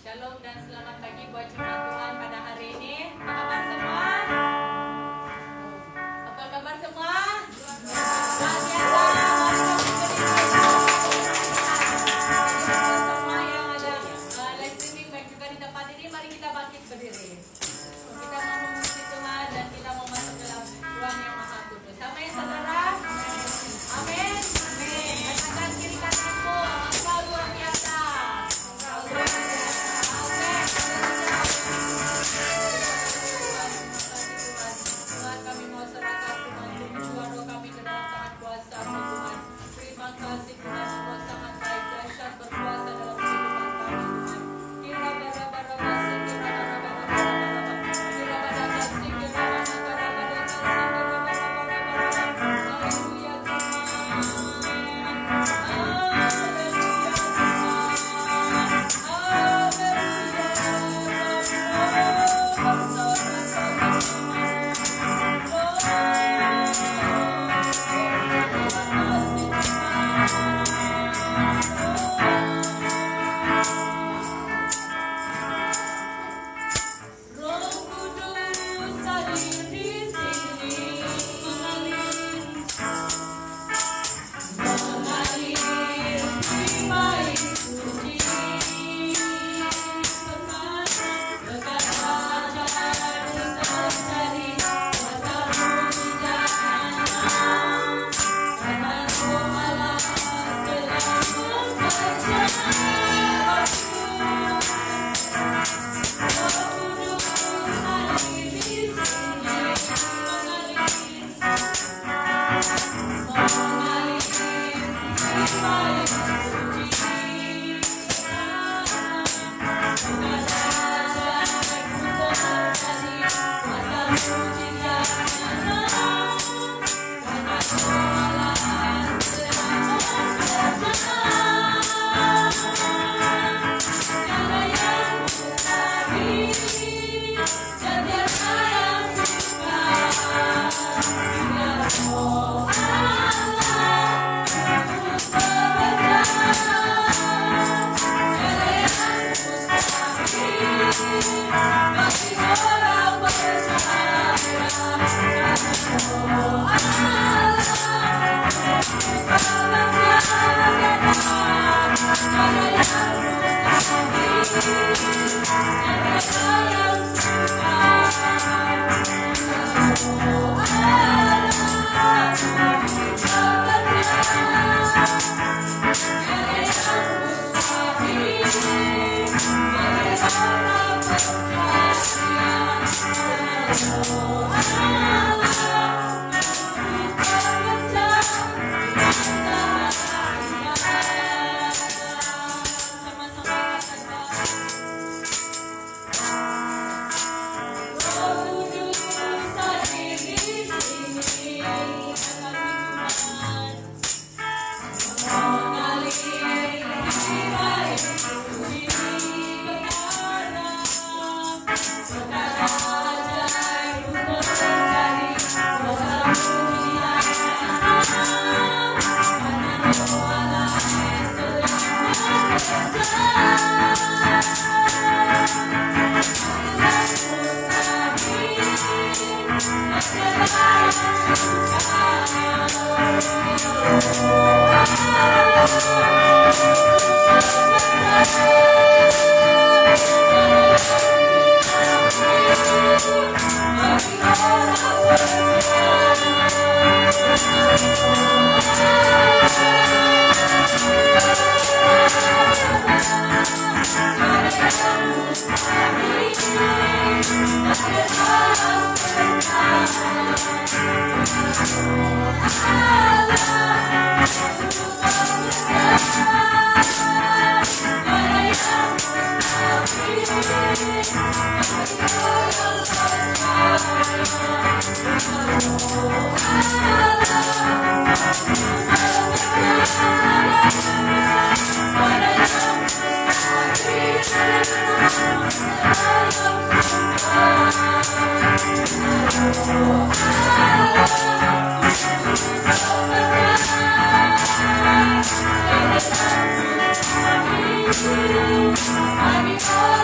Shalom dan selamat pagi buat jemaat Tuhan pada hari ini. Apa kabar semua? Apa kabar semua? Luar biasa. Semua yang ada live streaming baik juga di tempat ini, mari kita bangkit berdiri. Kita mau memuji Tuhan dan kita mau masuk dalam ruang yang maha kudus. Amin, saudara. Amin. Amin. Katakan kiri kananku, engkau luar biasa. Engkau luar biasa. Tuhan, kami mau serahkan Tuhan jiwa roh kami ke dalam tangan kuasa Tuhan. Terima kasih Tuhan, Engkau sangat baik, dahsyat, berkuasa dalam kehidupan kami Tuhan. Kira bara bara basi, kira bara bara bara bara, kira bara basi, kira bara bara bara basi, kira bara bara bara. Haleluya Tuhan. Roh Kudus hadir di sini, mengalir baik puji, berkata ajaib terjadi, kuasa mujizat, karena Roh Allah telah bekerja. I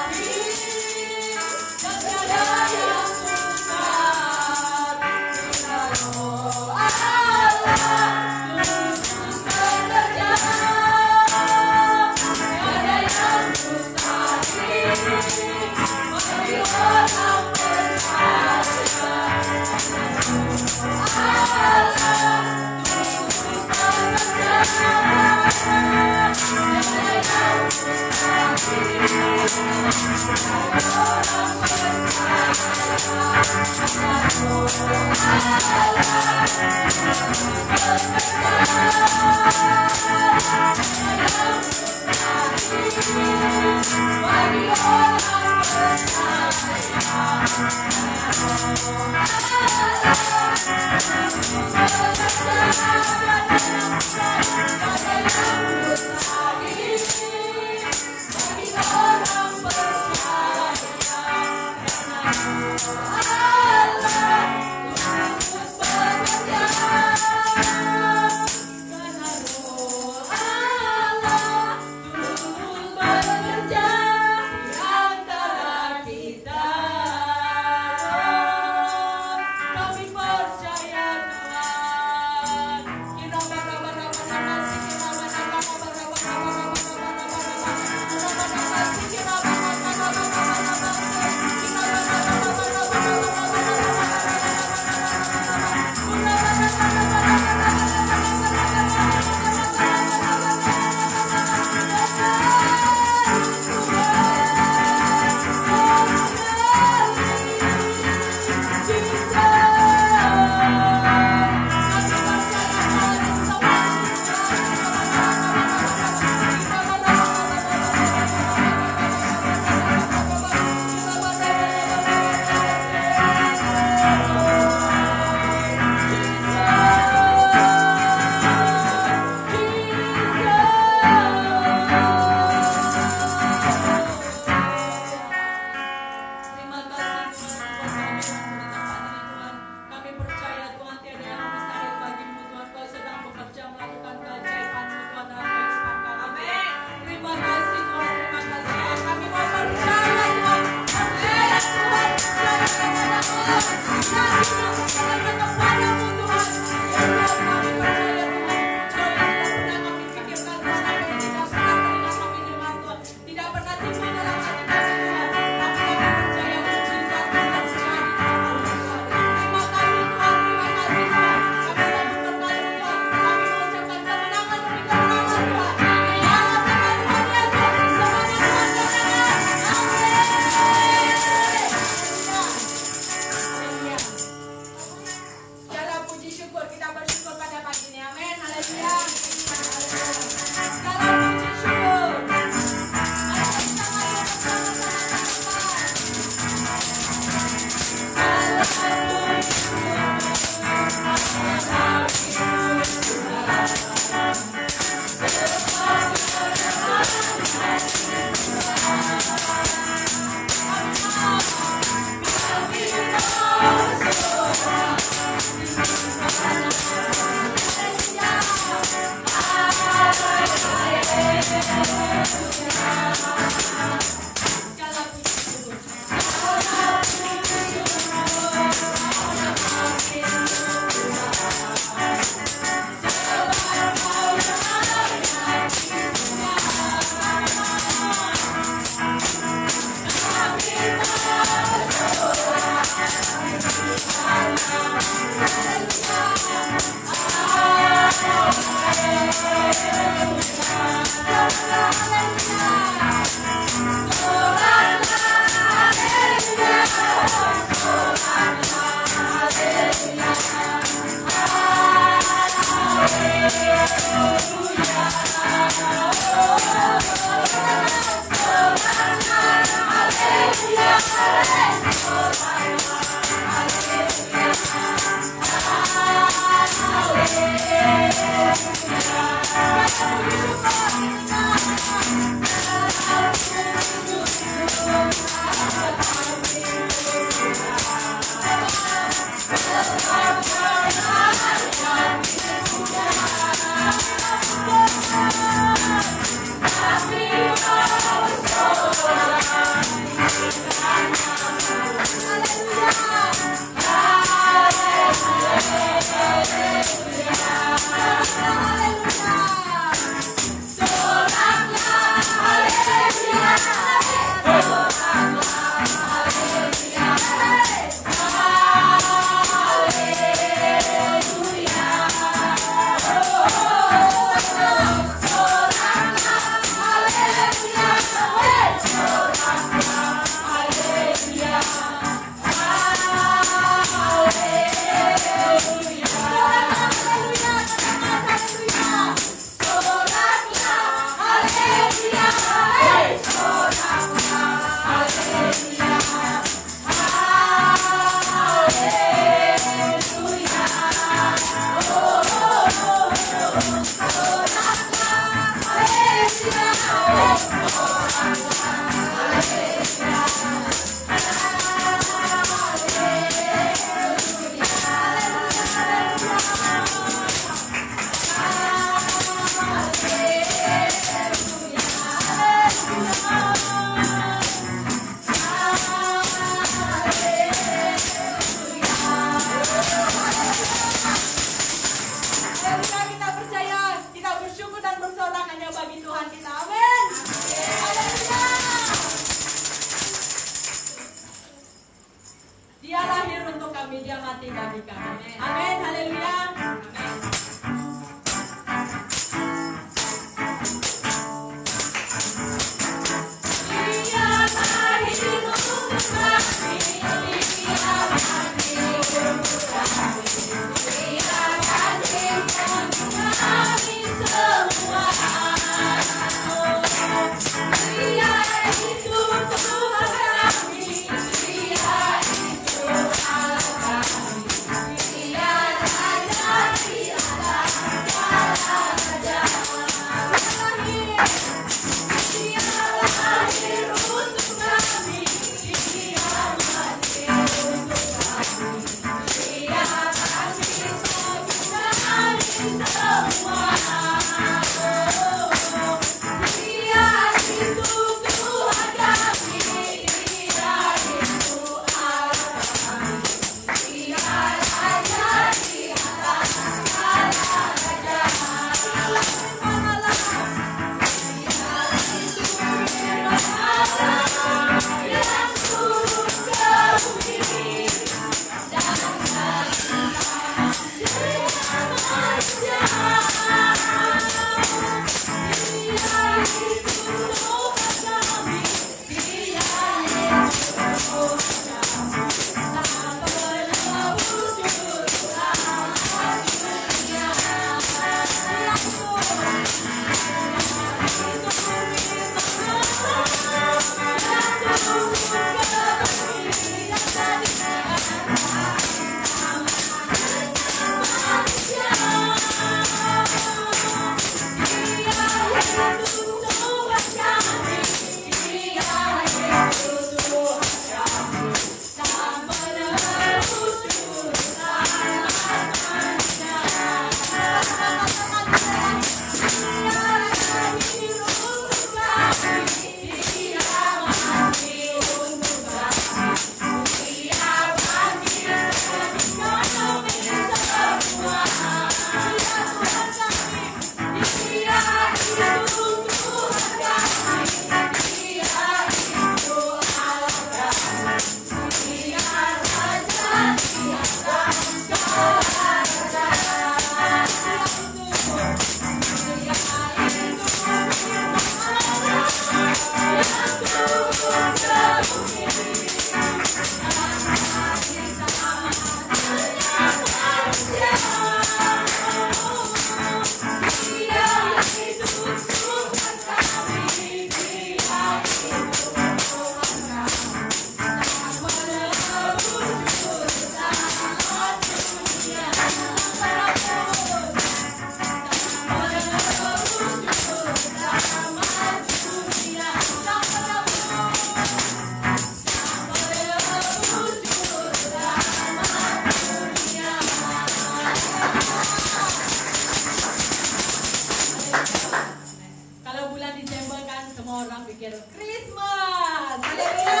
orang pikir Christmas. Haleluya.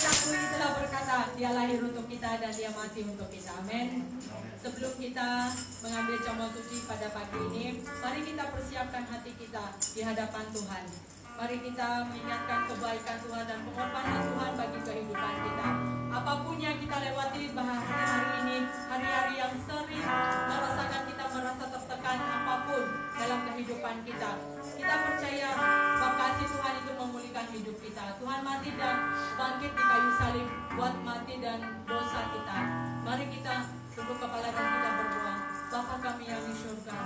Lagu itu telah berkata, dia lahir untuk kita dan dia mati untuk kita. Amin. Sebelum kita mengambil jamuan suci pada pagi ini, mari kita persiapkan hati kita di hadapan Tuhan. Mari kita mengingatkan kebaikan Tuhan dan pengorbanan Tuhan bagi kehidupan kita. Apapun yang kita lewati hari ini, hari-hari yang sering merasakan kita merasa tertekan apapun dalam kehidupan kita. Kita percaya bahwa kasih Tuhan itu memulihkan hidup kita. Tuhan mati dan bangkit di kayu salib buat mati dan dosa kita. Mari kita tunduk kepala dan kita berdoa. Bapa kami yang di surga,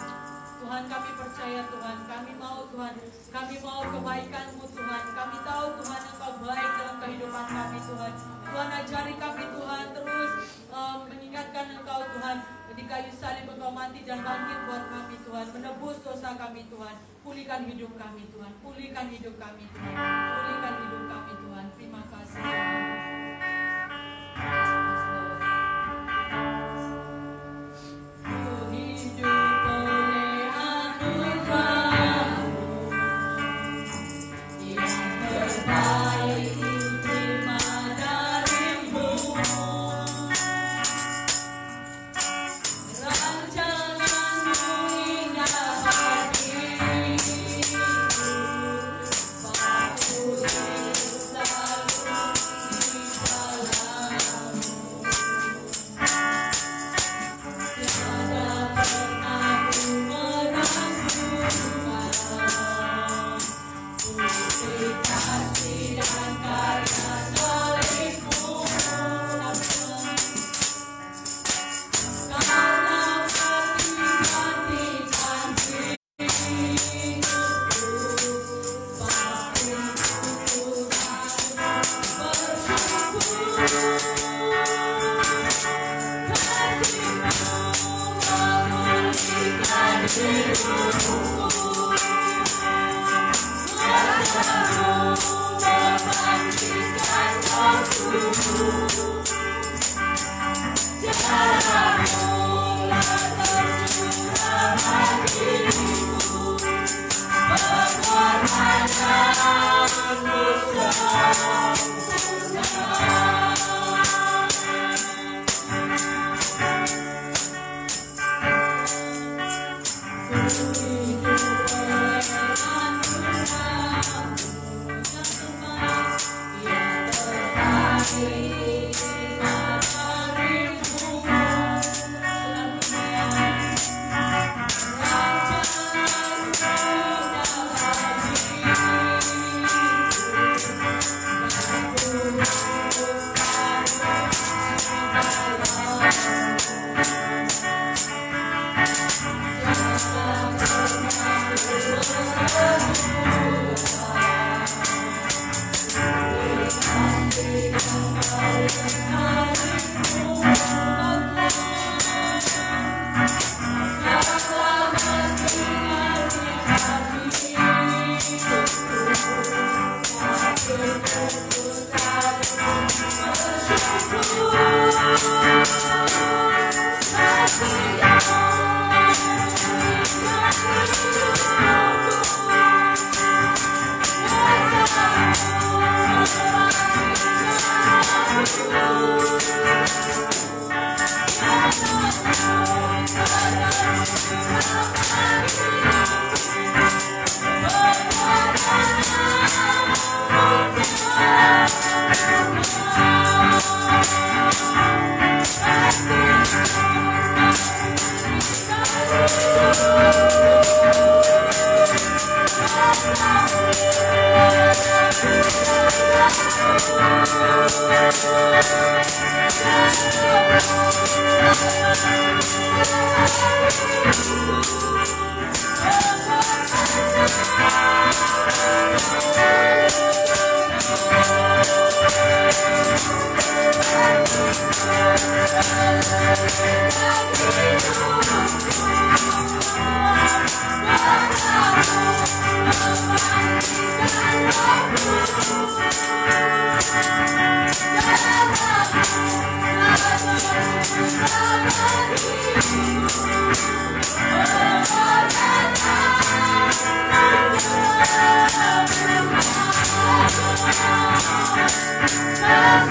Tuhan, kami percaya Tuhan, kami mau Tuhan, kami mau kebaikan-Mu Tuhan. Kami tahu Tuhan Engkau baik dalam kehidupan kami Tuhan. Tuhan ajari kami Tuhan terus mengingatkan Engkau Tuhan. Di kayu salib Engkau mati dan bangkit buat kami Tuhan. Menebus dosa kami Tuhan. Pulihkan hidup kami Tuhan. Pulihkan hidup kami Tuhan. Pulihkan hidup kami Tuhan. Terima kasih Tuhan. Oh,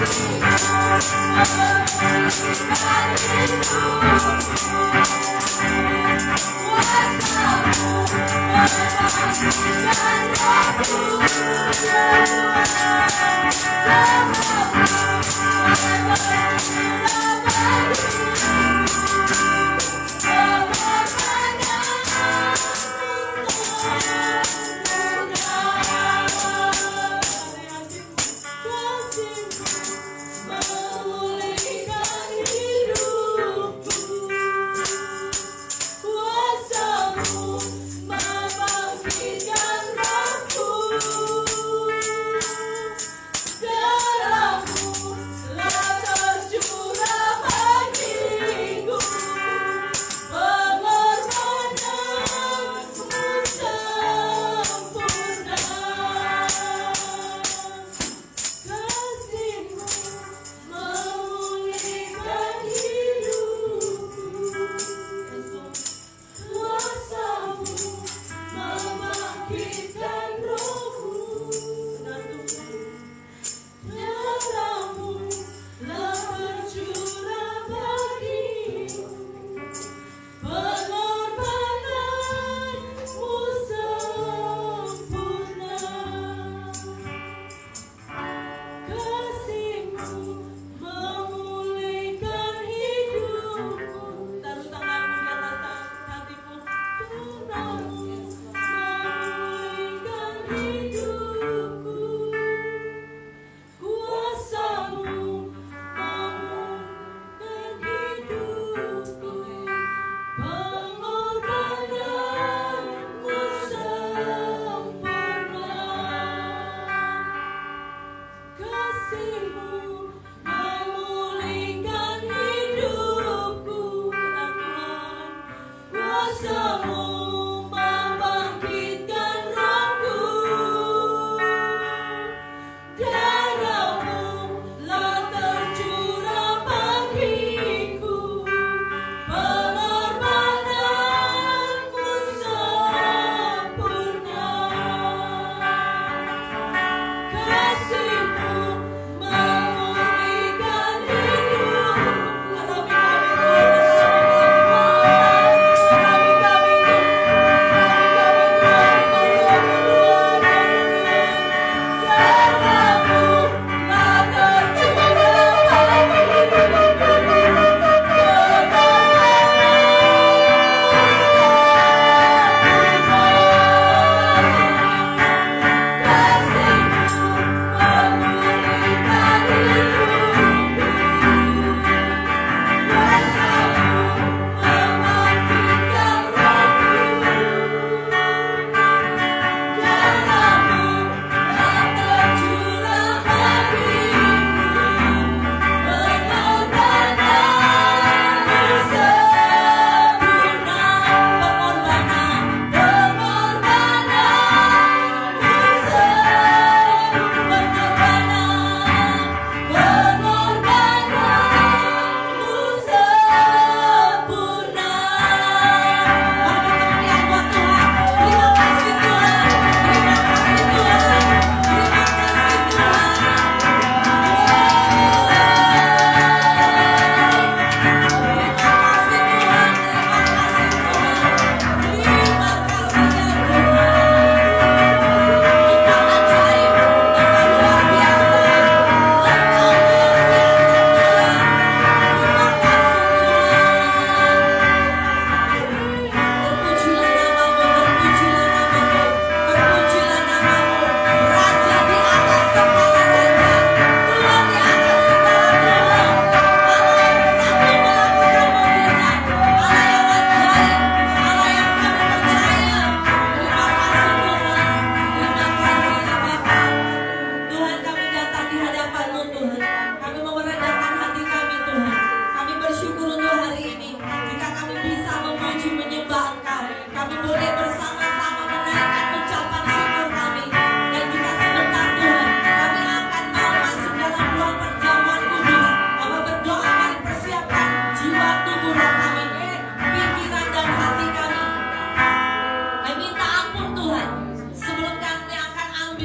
Memulihkan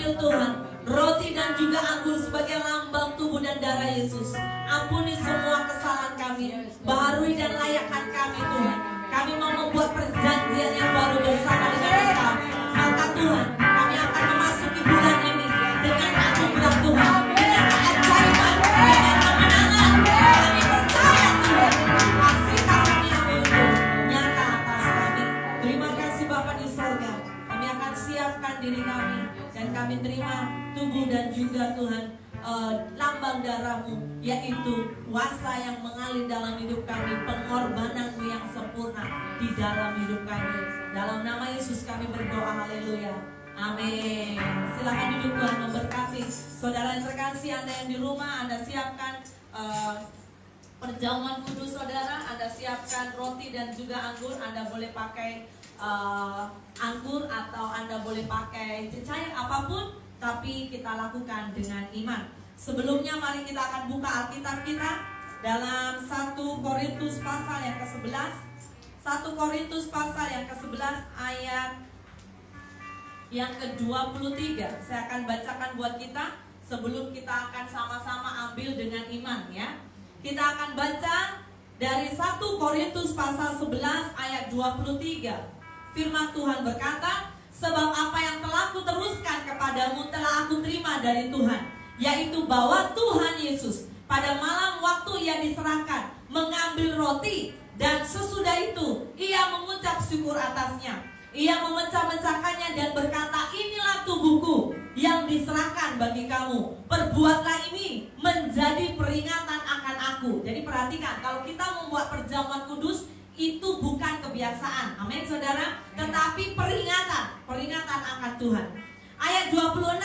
mengambil Tuhan roti dan juga anggur sebagai lambang tubuh dan darah Yesus. Ampuni semua kesalahan kami, baharui dan layakkan kami Tuhan. Kami mau membuat perjanjian yang baru bersama dengan Engkau. Maka Tuhan, kami akan memasuki bulan ini dengan anugerah Tuhan, dengan keajaiban, dengan kemenangan. Kami percaya Tuhan, kasih karunia-Mu itu nyata atas kami. Terima kasih Bapa di sorga. Kami akan siapkan diri kami dan kami terima tubuh dan juga Tuhan lambang darah-Mu, yaitu kuasa yang mengalir dalam hidup kami, pengorbanan-Mu yang sempurna di dalam hidup kami. Dalam nama Yesus kami berdoa, haleluya, amin. Silakan duduk, Tuhan memberkati. Saudara yang terkasih, Anda yang di rumah, Anda siapkan perjamuan kudus saudara, Anda siapkan roti dan juga anggur. Anda boleh pakai anggur atau Anda boleh pakai cecair apapun, tapi kita lakukan dengan iman. Sebelumnya mari kita akan buka Alkitab kita dalam 1 Korintus pasal yang ke-11. 1 Korintus pasal yang ke-11 ayat yang ke-23. Saya akan bacakan buat kita sebelum kita akan sama-sama ambil dengan iman ya. Kita akan baca dari 1 Korintus pasal 11 ayat 23. Firman Tuhan berkata, sebab apa yang telah kuteruskan kepadamu telah aku terima dari Tuhan, yaitu bahwa Tuhan Yesus pada malam waktu Ia diserahkan mengambil roti, dan sesudah itu Ia mengucap syukur atasnya. Ia memecah-mecahkannya dan berkata, inilah tubuhku yang diserahkan bagi kamu. Perbuatlah ini menjadi peringatan akan aku. Jadi perhatikan, kalau kita membuat perjamuan kudus, itu bukan kebiasaan, amin saudara, tetapi peringatan akan Tuhan. Ayat 26,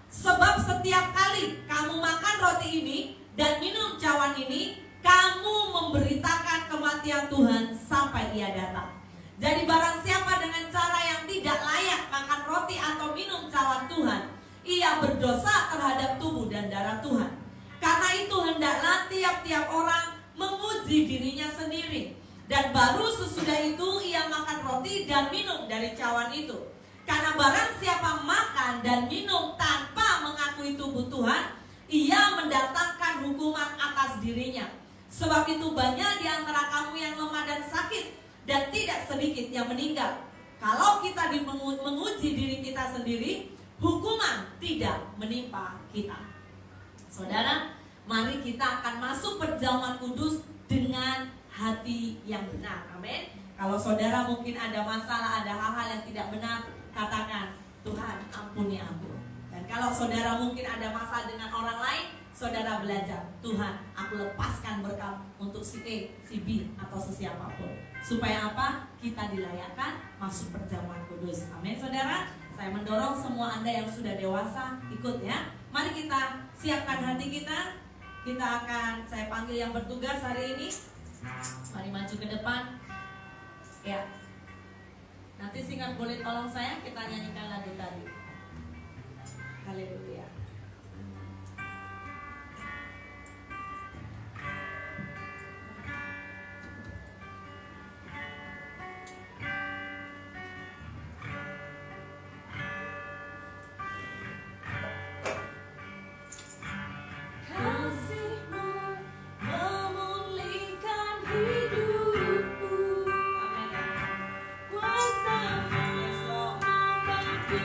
sebab setiap kali kamu makan roti ini dan minum cawan ini, kamu memberitakan kematian Tuhan sampai Ia datang. Jadi barang siapa dengan cara yang tidak layak makan roti atau minum cawan Tuhan, ia berdosa terhadap tubuh dan darah Tuhan. Karena itu hendaklah tiap-tiap orang menguji dirinya sendiri, dan baru sesudah itu ia makan roti dan minum dari cawan itu. Karena barang siapa makan dan minum tanpa mengakui tubuh Tuhan, ia mendatangkan hukuman atas dirinya. Sebab itu banyak di antara kamu yang lemah dan sakit, dan tidak sedikit yang meninggal. Kalau kita menguji diri kita sendiri, hukuman tidak menimpa kita. Saudara, mari kita akan masuk perjamuan kudus dengan hati yang benar, amin. Kalau saudara mungkin ada masalah, ada hal-hal yang tidak benar, katakan, Tuhan ampuni aku. Dan kalau saudara mungkin ada masalah dengan orang lain, saudara belajar, Tuhan aku lepaskan berkat untuk si A, si B, atau sesiapapun. Supaya apa? Kita dilayakkan masuk perjamuan kudus, amin saudara. Saya mendorong semua Anda yang sudah dewasa ikut ya. Mari kita siapkan hati kita. Kita akan, saya panggil yang bertugas hari ini, mari maju ke depan. Ya. Nanti singkat boleh tolong saya, kita nyanyikan lagu tadi. Haleluya. Kuasamu memampuku.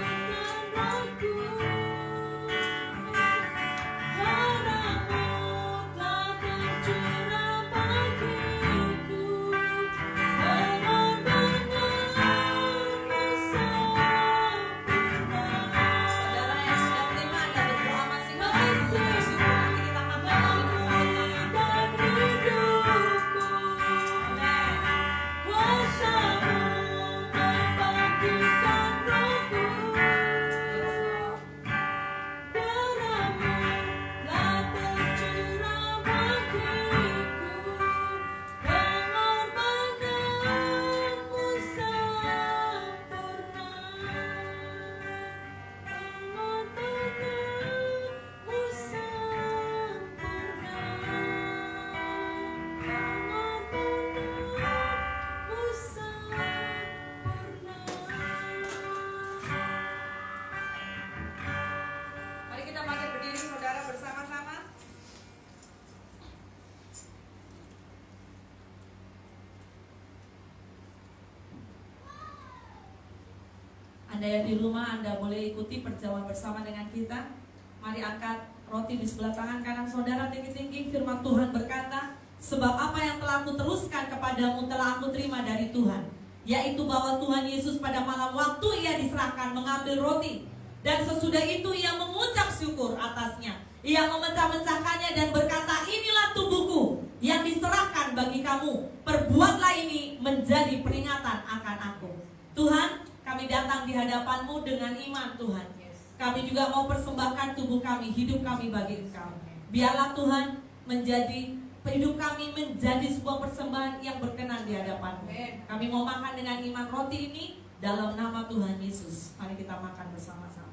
Anda yang di rumah, Anda boleh ikuti perjamuan bersama dengan kita. Mari angkat roti di sebelah tangan kanan saudara tinggi-tinggi. Firman Tuhan berkata, sebab apa yang telah aku teruskan kepadamu telah aku terima dari Tuhan, yaitu bahwa Tuhan Yesus pada malam waktu ia diserahkan mengambil roti, dan sesudah itu ia mengucap syukur atasnya. Ia memecah-mecahkannya dan berkata, inilah tubuhku yang diserahkan bagi kamu. Perbuatlah ini menjadi peringatan akan aku. Tuhan, kami datang di hadapan-Mu dengan iman Tuhan. Kami juga mau persembahkan tubuh kami, hidup kami bagi Engkau. Biarlah Tuhan hidup kami menjadi sebuah persembahan yang berkenan di hadapan-Mu. Kami mau makan dengan iman roti ini dalam nama Tuhan Yesus. Mari kita makan bersama-sama.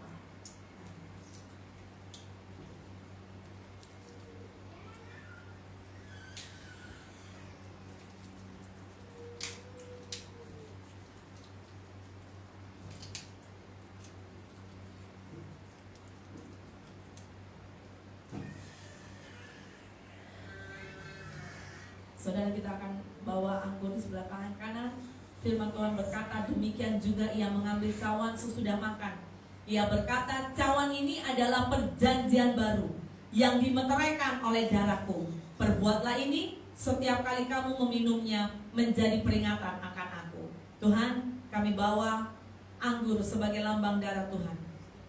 Saudara, kita akan bawa anggur di sebelah tangan kanan. Firman Tuhan berkata, demikian juga ia mengambil cawan sesudah makan. Ia berkata, cawan ini adalah perjanjian baru yang dimeteraikan oleh darahku. Perbuatlah ini setiap kali kamu meminumnya menjadi peringatan akan aku. Tuhan, kami bawa anggur sebagai lambang darah Tuhan.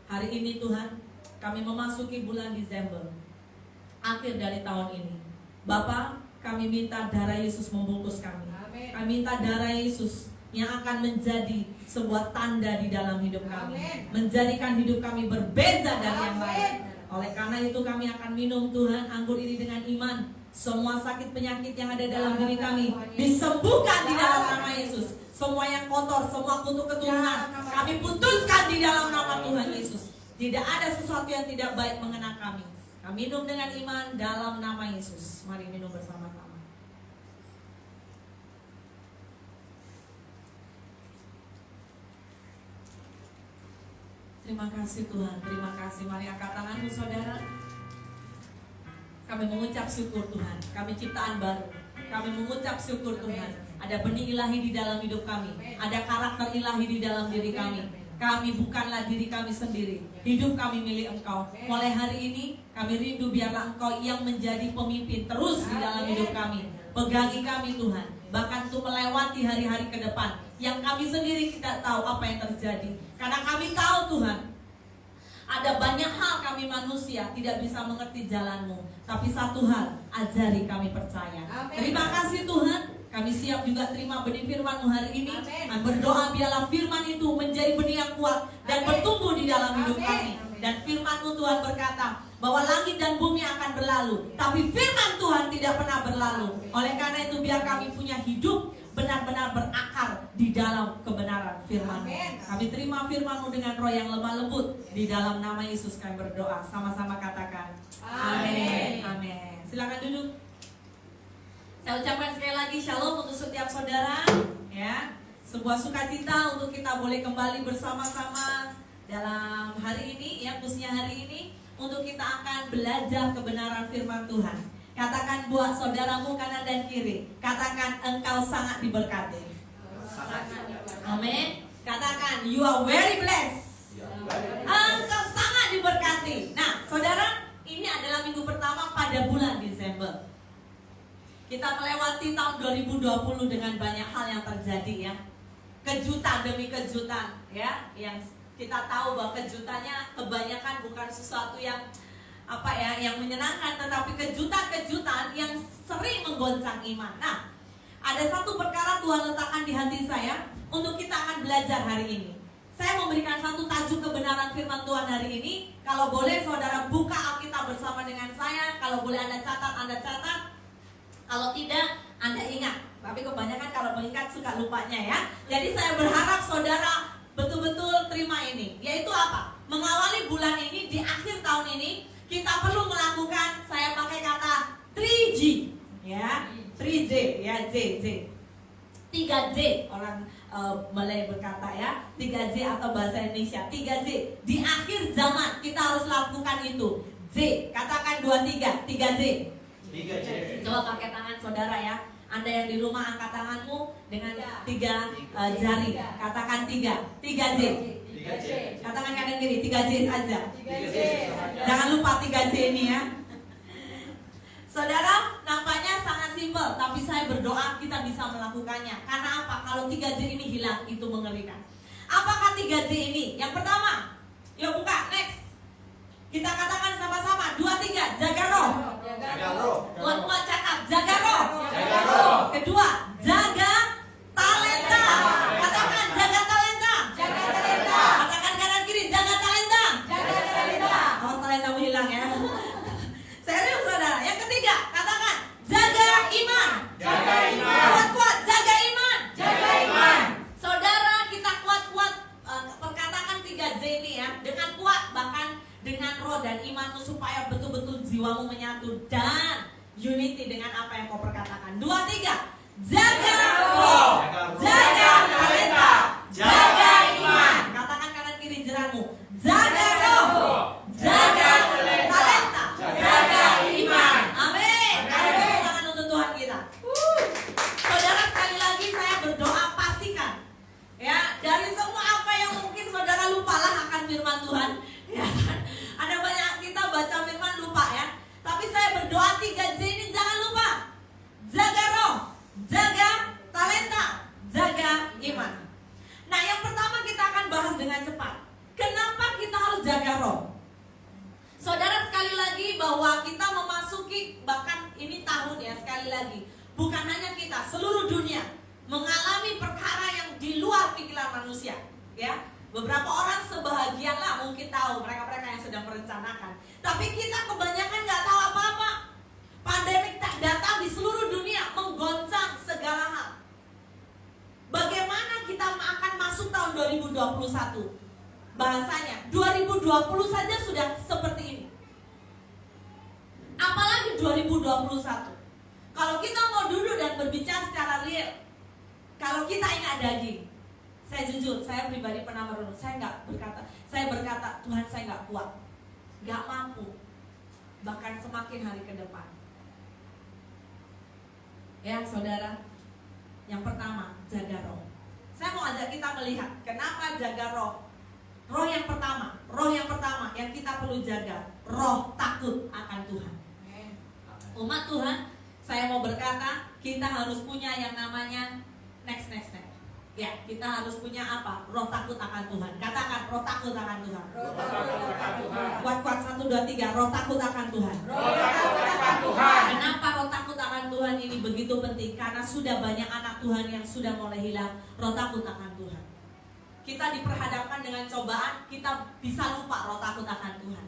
Hari ini Tuhan, kami memasuki bulan Desember, akhir dari tahun ini. Bapa, kami minta darah Yesus membungkus kami. Amen. Kami minta darah Yesus yang akan menjadi sebuah tanda di dalam hidup kami. Amen. Menjadikan hidup kami berbeza dari yang lain. Oleh karena itu kami akan minum Tuhan anggur ini dengan iman. Semua sakit penyakit yang ada dalam diri kami disembuhkan di dalam nama Yesus. Semua yang kotor, semua kutuk keturunan kami putuskan di dalam nama Tuhan Yesus. Tidak ada sesuatu yang tidak baik mengenai kami. Kami minum dengan iman dalam nama Yesus. Mari minum bersama-sama. Terima kasih Tuhan, terima kasih. Mari angkat tanganmu saudara. Kami mengucap syukur Tuhan. Kami ciptaan baru. Kami mengucap syukur Tuhan. Ada benih ilahi di dalam hidup kami. Ada karakter ilahi di dalam diri kami. Kami bukanlah diri kami sendiri. Hidup kami milik Engkau. Mulai hari ini kami rindu biarlah Engkau yang menjadi pemimpin terus di dalam hidup kami. Pegangi kami Tuhan. Bahkan untuk melewati hari-hari ke depan yang kami sendiri tidak tahu apa yang terjadi. Karena kami tahu Tuhan, ada banyak hal kami manusia tidak bisa mengerti jalan-Mu. Tapi satu hal, ajari kami percaya. Amen. Terima kasih Tuhan. Kami siap juga terima benih firman-Mu hari ini. Dan berdoa biarlah firman itu menjadi benih yang kuat dan bertumbuh di dalam hidup kami. Dan firman-Mu Tuhan berkata bahwa langit dan bumi akan berlalu, tapi firman Tuhan tidak pernah berlalu. Oleh karena itu biar kami punya hidup benar-benar berakar di dalam kebenaran firman-Mu. Kami terima firman-Mu dengan roh yang lemah lembut. Di dalam nama Yesus kami berdoa. Sama-sama katakan amin. Amin. Silakan duduk. Saya ucapkan sekali lagi shalom untuk setiap saudara, ya. Sebuah sukacita untuk kita boleh kembali bersama-sama dalam hari ini, ya, khususnya hari ini untuk kita akan belajar kebenaran firman Tuhan. Katakan buat saudaramu kanan dan kiri, katakan engkau sangat diberkati. Amin. Katakan you are very blessed. Engkau sangat diberkati. Nah, saudara, ini adalah minggu pertama pada bulan Desember. Kita melewati tahun 2020 dengan banyak hal yang terjadi, ya. Kejutan demi kejutan, ya. Yang kita tahu bahwa kejutannya kebanyakan bukan sesuatu yang yang menyenangkan, tetapi kejutan-kejutan yang sering menggoncang iman. Nah, ada satu perkara Tuhan letakkan di hati saya untuk kita akan belajar hari ini. Saya memberikan satu tajuk kebenaran firman Tuhan hari ini. Kalau boleh saudara buka Alkitab bersama dengan saya. Kalau boleh Anda catat, Anda catat. Kalau tidak, Anda ingat. Tapi kebanyakan kalau mengingat suka lupanya, ya. Jadi saya berharap saudara betul-betul terima ini. Yaitu apa? Mengawali bulan ini, di akhir tahun ini, kita perlu melakukan, saya pakai kata 3G, ya. 3J, ya, J. 3J, orang Malay berkata, ya. 3J atau bahasa Indonesia, 3J. Di akhir zaman, kita harus lakukan itu. J, katakan 2-3, 3J. 3J. Coba pakai tangan saudara, ya. Anda yang di rumah angkat tanganmu dengan 3 jari. Katakan 3. 3J. 3J. Katakan kanan kiri, 3J saja. 3J. Jangan lupa 3J ini ya. Saudara, nampaknya sangat simpel, tapi saya berdoa kita bisa melakukannya. Karena apa? Kalau 3J ini hilang, itu mengerikan. Apakah 3J ini? Yang pertama, yuk buka, next. Kita katakan sama-sama, 2, 3, jaga roh. Jaga roh. Kuat-kuat cakap, jaga roh. Jaga roh. Kedua, jaga talenta. Katakan jaga talenta. Jaga talenta. Katakan kanan kiri, jaga talenta. Jaga talenta. Oh, talentamu hilang ya. Serius saudara. Yang ketiga, katakan jaga iman. Jaga iman. Kuat-kuat jaga iman. Jaga iman. Saudara, kita kuat-kuat perkatakan 3J ini ya, dengan kuat, bahkan dengan roh dan imanmu, supaya betul-betul jiwamu menyatu dan unity dengan apa yang kau perkatakan. 2, 3, jaga roh, jaga talenta, jaga iman. Katakan kanan kiri jiranmu, jaga roh, jaga talenta, jaga iman. Amin. Tepuk tangan untuk Tuhan kita. Saudara, sekali lagi saya berdoa, pastikan ya, dari semua apa yang mungkin saudara lupalah akan firman Tuhan ya. Ada banyak kita baca firman lupa ya, tapi saya berdoa 3J ini jangan lupa. Jaga roh, jaga talenta, jaga iman. Nah, yang pertama kita akan bahas dengan cepat. Kenapa kita harus jaga roh? Saudara, sekali lagi bahwa kita memasuki, bahkan ini tahun ya, sekali lagi, bukan hanya kita, seluruh dunia mengalami perkara yang di luar pikiran manusia ya. Beberapa orang sebahagianlah mungkin tahu, mereka-mereka yang sedang merencanakan. Tapi kita kebanyakan nggak tahu apa-apa. Pandemik tak datang di seluruh dunia, menggoncang segala hal. Bagaimana kita akan masuk tahun 2021? Bahasanya 2020 saja sudah seperti ini. Apalagi 2021. Kalau kita mau duduk dan berbicara secara real, kalau kita ingat daging, saya jujur, saya pribadi pernah merenung. Saya berkata, Tuhan, saya nggak kuat, nggak mampu, bahkan semakin hari ke depan. Ya saudara, yang pertama jaga roh. Saya mau ajak kita melihat kenapa jaga roh. Roh yang pertama yang kita perlu jaga, roh takut akan Tuhan. Umat Tuhan, saya mau berkata, kita harus punya yang namanya next. Ya, kita harus punya apa? Roh takut akan Tuhan. Katakan, roh takut akan Tuhan. Roh takut akan Tuhan. Kuat-kuat 1, 2, 3, roh takut akan Tuhan. Roh takut akan Tuhan. Kenapa roh takut akan Tuhan ini begitu penting? Karena sudah banyak anak Tuhan yang sudah mulai hilang roh takut akan Tuhan. Kita diperhadapkan dengan cobaan, kita bisa lupa roh takut akan Tuhan.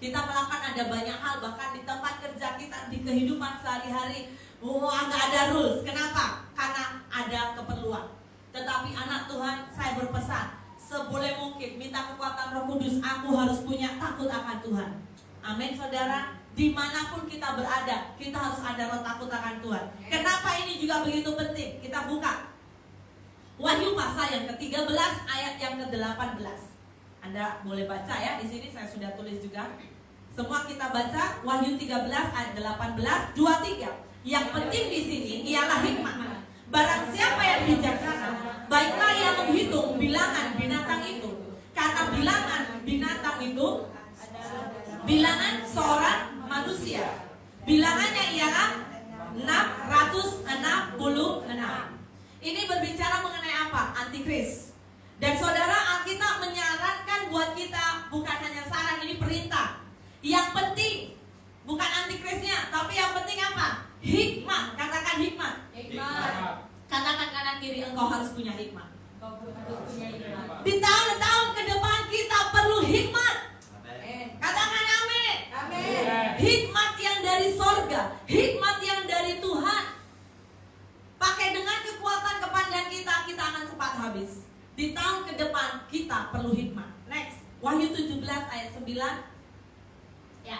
Kita melakukan ada banyak hal, bahkan di tempat kerja kita, di kehidupan sehari-hari, nggak ada rules. Kenapa? Karena ada keperluan. Tetapi anak Tuhan, saya berpesan, seboleh mungkin minta kekuatan Roh Kudus. Aku harus punya takut akan Tuhan. Amin saudara. Dimanapun kita berada, kita harus ada roh takut akan Tuhan. Kenapa ini juga begitu penting? Kita buka Wahyu pasal yang ke-13 ayat yang ke-18. Anda boleh baca ya, di sini saya sudah tulis juga. Semua kita baca Wahyu 13 ayat 18, 2, 3. Yang penting di sini ialah hikmah. Barang siapa yang bijaksana, baiklah ia menghitung bilangan binatang itu. Karena bilangan binatang itu bilangan seorang manusia. Bilangannya ialah 666. Ini berbicara mengenai apa? Antikris. Dan saudara, Alkitab menyarankan buat kita, bukan hanya saran, ini perintah. Yang penting bukan antikrisnya, tapi yang penting apa? Hikmah. Katakan hikmah. Hikmah. Katakan kanan kiri, engkau harus punya hikmah. Punya hikmah. Di tahun-tahun ke depan kita perlu hikmat. Katakan amin. Amin. Hikmat yang dari sorga, hikmat yang dari Tuhan. Pakai dengan kekuatan kepandian kita akan cepat habis. Di tahun ke depan kita perlu hikmat. Next, Wahyu 17 ayat 9. Ya,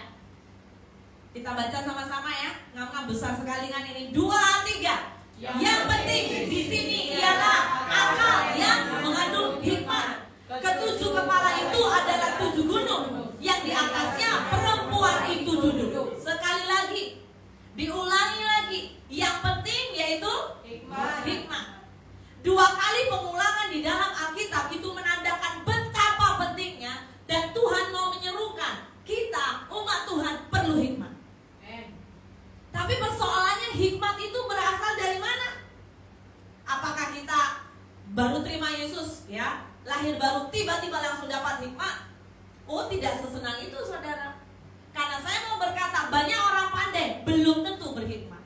kita baca sama-sama ya. Ngam-ngam besar sekali kan ini. 2, 3. Yang penting di sini ialah akal yang mengandung hikmat. Ketujuh kepala itu adalah 7 gunung, yang di atasnya perempuan itu duduk. Sekali lagi, diulangi lagi. Yang penting yaitu hikmat. 2 kali pengulangan di dalam Alkitab itu menandakan betapa tidak sesenang itu, saudara. Karena saya mau berkata, banyak orang pandai, belum tentu berhikmat.